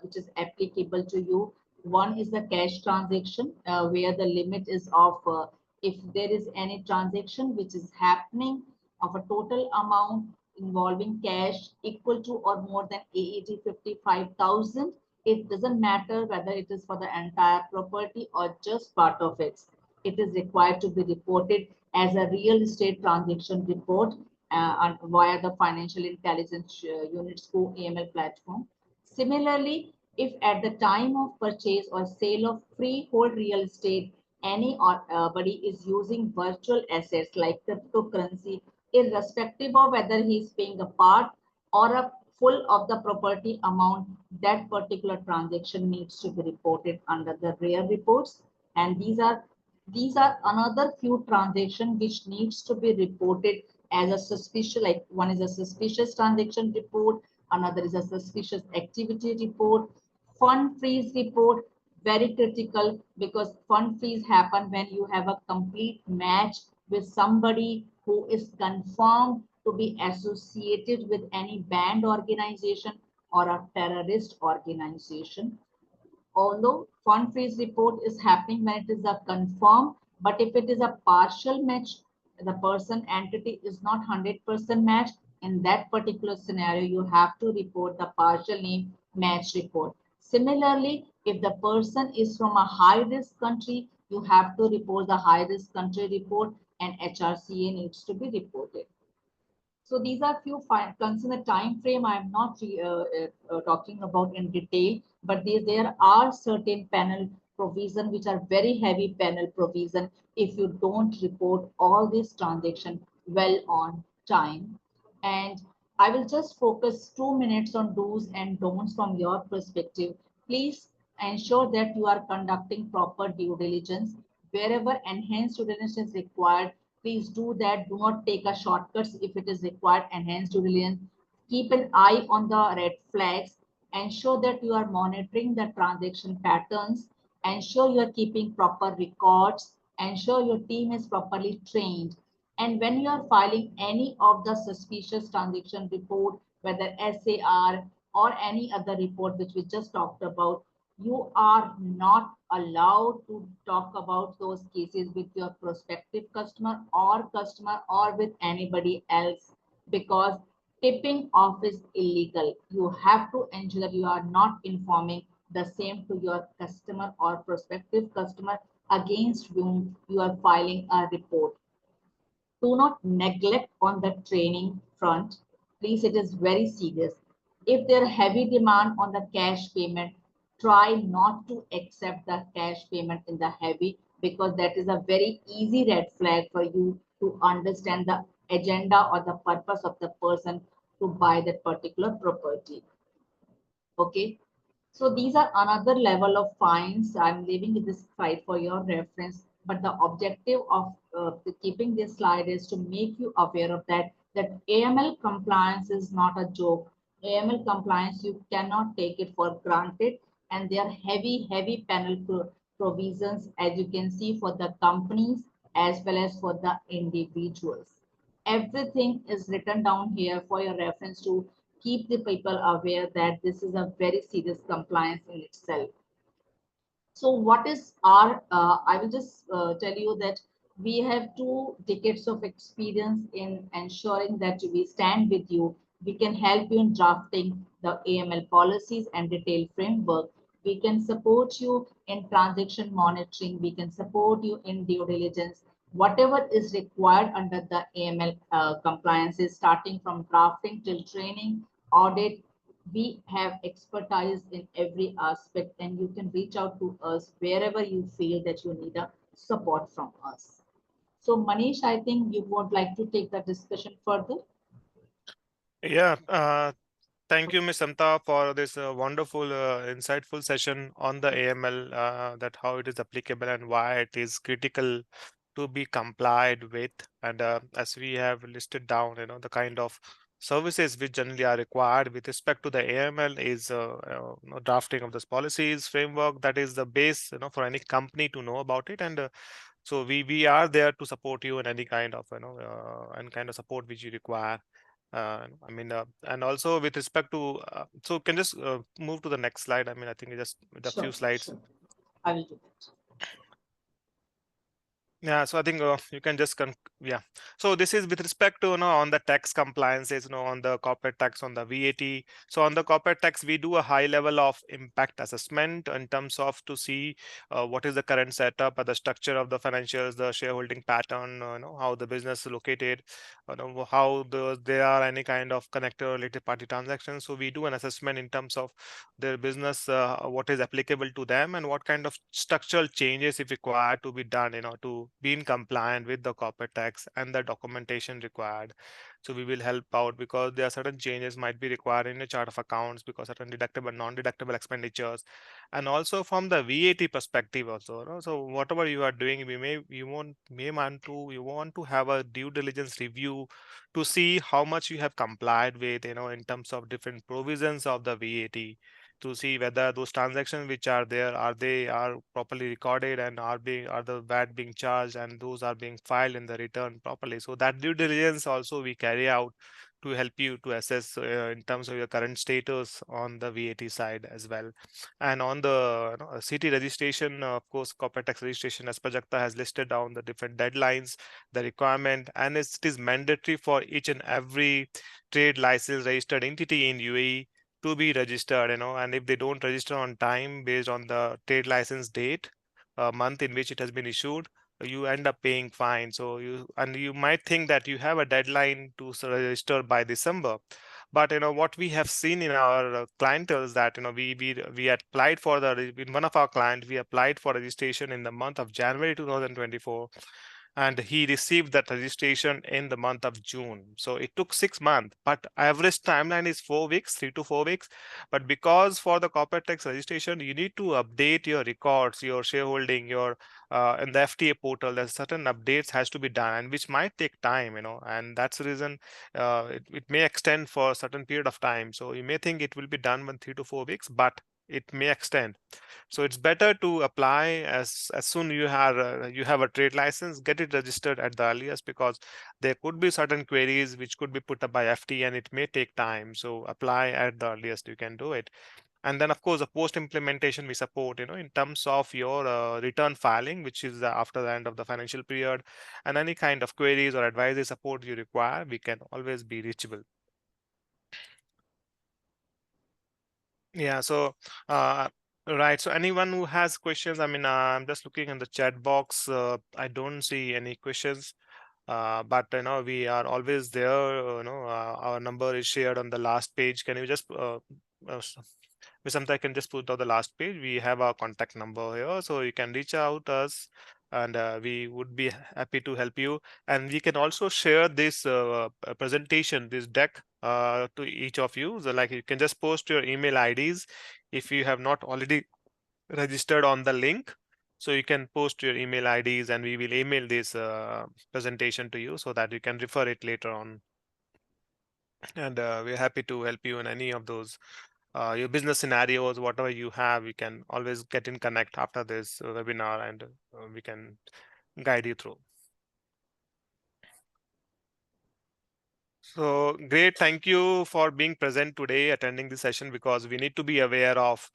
Speaker 3: which is applicable to you. One is the cash transaction where the limit is of if there is any transaction which is happening of a total amount involving cash equal to or more than AED 55,000. It doesn't matter whether it is for the entire property or just part of it. It is required to be reported as a real estate transaction report via the financial intelligence unit's AML platform. Similarly, if at the time of purchase or sale of freehold real estate, anybody is using virtual assets like cryptocurrency, irrespective of whether he is paying a part or a full of the property amount, that particular transaction needs to be reported under the rare reports. And these are another few transactions which needs to be reported as a suspicious, like one is a suspicious transaction report, another is a suspicious activity report, fund freeze report, very critical, because fund freeze happen when you have a complete match with somebody who is confirmed to be associated with any banned organization or a terrorist organization. Although fund freeze report is happening when it is a confirm, but if it is a partial match, the person entity is not 100% match, in that particular scenario you have to report the partial name match report. Similarly, if the person is from a high risk country, you have to report the high risk country report, and HRCA needs to be reported. So these are few consider the time frame. I am not talking about in detail, but there are certain panel provision which are very heavy panel provision if you don't report all these transactions well on time. And I will just focus 2 minutes on do's and don'ts from your perspective. Please ensure that you are conducting proper due diligence. Wherever enhanced due diligence is required, please do that. Do not take a shortcuts if it is required enhanced due diligence. Keep an eye on the red flags. Ensure that you are monitoring the transaction patterns. Ensure you are keeping proper records. Ensure your team is properly trained. And when you are filing any of the suspicious transaction report, whether SAR, or any other report which we just talked about, you are not allowed to talk about those cases with your prospective customer or with anybody else, because tipping off is illegal. You have to ensure that you are not informing the same to your customer or prospective customer against whom you are filing a report. Do not neglect on the training front. Please, it is very serious. If there heavy demand on the cash payment, try not to accept the cash payment in the heavy, because that is a very easy red flag for you to understand the agenda or the purpose of the person to buy that particular property. Okay. So these are another level of fines. I'm leaving this slide for your reference. But the objective of keeping this slide is to make you aware of that AML compliance is not a joke. AML compliance, you cannot take it for granted. And there are heavy penal provisions, as you can see, for the companies as well as for the individuals. Everything is written down here for your reference to keep the people aware that this is a very serious compliance in itself. So what is our, I will just tell you that we have 2 decades of experience in ensuring that we stand with you. We can help you in drafting the AML policies and detailed framework. We can support you in transaction monitoring. We can support you in due diligence. Whatever is required under the AML compliances, starting from drafting till training, audit, we have expertise in every aspect, and you can reach out to us wherever you feel that you need a support from us. So Manish, I think you would like to take the discussion further.
Speaker 1: Yeah, thank you, Ms. Samta, for this wonderful, insightful session on the AML, that how it is applicable and why it is critical to be complied with. And as we have listed down, the kind of services which generally are required with respect to the AML is drafting of this policies framework. That is the base, for any company to know about it. And so we are there to support you in any kind of any kind of support which you require. And also with respect to, so can just move to the next slide. I think just with a few
Speaker 3: Sure,
Speaker 1: slides.
Speaker 3: sure. I will do that.
Speaker 1: Yeah, so I think you can just yeah. So this is with respect to on the tax compliances, on the corporate tax, on the VAT. So on the corporate tax, we do a high level of impact assessment in terms of to see what is the current setup, the structure of the financials, the shareholding pattern, how the business is located, how there are any kind of connector related party transactions. So we do an assessment in terms of their business, what is applicable to them, and what kind of structural changes if required to be done, to be in compliant with the corporate tax and the documentation required. So we will help out because there are certain changes might be required in the chart of accounts because certain deductible, non-deductible expenditures, and also from the VAT perspective also. So whatever you are doing, you want to have a due diligence review to see how much you have complied with, in terms of different provisions of the VAT, to see whether those transactions which are there are properly recorded and are the VAT being charged and those are being filed in the return properly. So that due diligence also we carry out to help you to assess in terms of your current status on the VAT side as well. And on the city registration, of course, corporate tax registration, as Prajakta has listed down the different deadlines, the requirement, and it is mandatory for each and every trade license registered entity in UAE to be registered, and if they don't register on time based on the trade license date, month in which it has been issued, you end up paying fine. So you might think that you have a deadline to register by December, but what we have seen in our clientele is that we applied for the in one of our clients, we applied for registration in the month of January 2024, and he received that registration in the month of June. So it took 6 months, but average timeline is 4 weeks, 3 to 4 weeks. But because for the corporate tax registration, you need to update your records, your shareholding, your in the FTA portal, there's certain updates has to be done, and which might take time, and that's the reason it may extend for a certain period of time. So you may think it will be done in 3 to 4 weeks, but it may extend. So it's better to apply as soon you have a trade license, get it registered at the earliest, because there could be certain queries which could be put up by FT and it may take time. So apply at the earliest you can do it. And then of course the post implementation we support, in terms of your return filing, which is after the end of the financial period, and any kind of queries or advisory support you require, we can always be reachable. Yeah, so right. So anyone who has questions, I mean, I'm just looking in the chat box. I don't see any questions. But we are always there. Our number is shared on the last page. Can you just Ms. Samta, I can just put on the last page. We have our contact number here, so you can reach out us, and we would be happy to help you. And we can also share this presentation, this deck, to each of you. So, like, you can just post your email IDs if you have not already registered on the link. So you can post your email IDs, and we will email this presentation to you so that you can refer it later on. And we're happy to help you in any of those your business scenarios, whatever you have. You can always get in connect after this webinar, and we can guide you through. So great. Thank you for being present today, attending the session, because we need to be aware of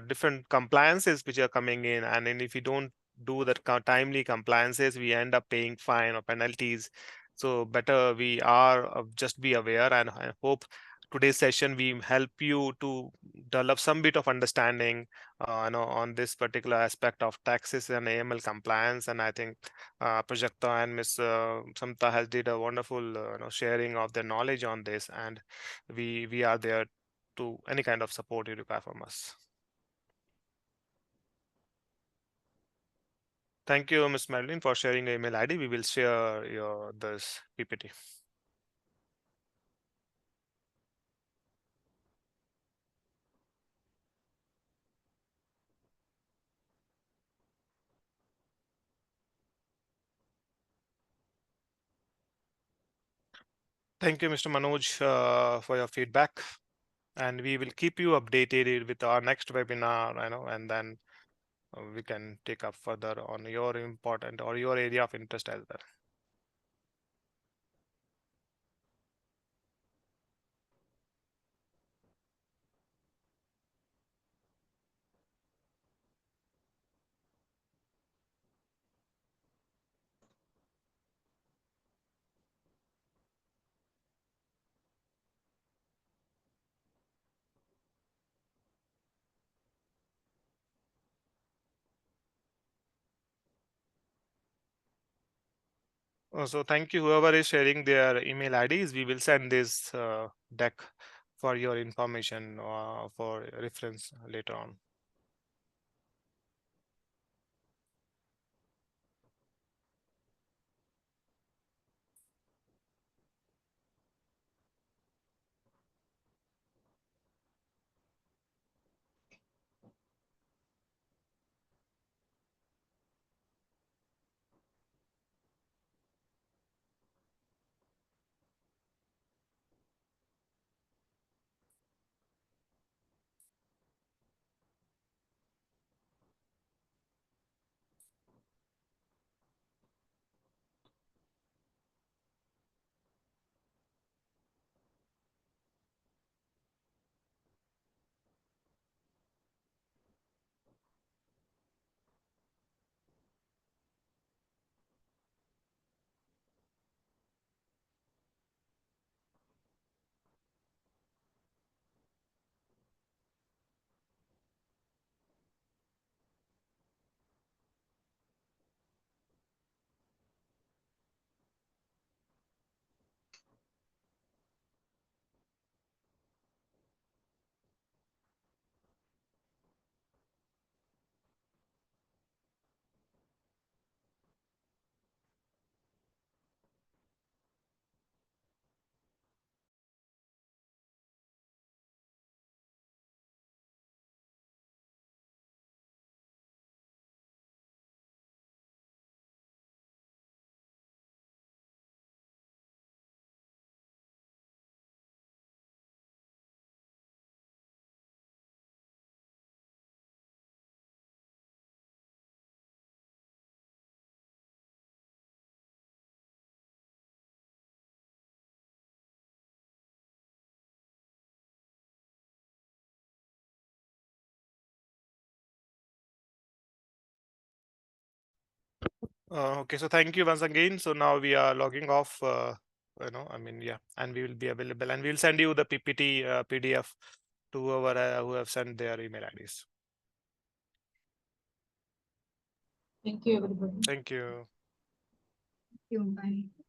Speaker 1: different compliances which are coming in. And then if you don't do that timely compliances, we end up paying fine or penalties. So better we are just be aware, and I hope today's session we help you to develop some bit of understanding on this particular aspect of taxes and AML compliance. And I think Prajakta and Miss Samta has did a wonderful sharing of their knowledge on this, and we are there to any kind of support you require from us. Thank you, Ms. Madeline, for sharing your email ID. We will share your this PPT. Thank you, Mr. Manoj, for your feedback, and we will keep you updated with our next webinar. And then we can take up further on your important or your area of interest as well. So thank you, whoever is sharing their email IDs. We will send this deck for your information for reference later on. Okay, so thank you once again. So now we are logging off. Yeah, and we will be available, and we'll send you the PPT PDF to whoever who have sent their email IDs.
Speaker 3: Thank you, everybody.
Speaker 1: Thank you.
Speaker 2: Bye.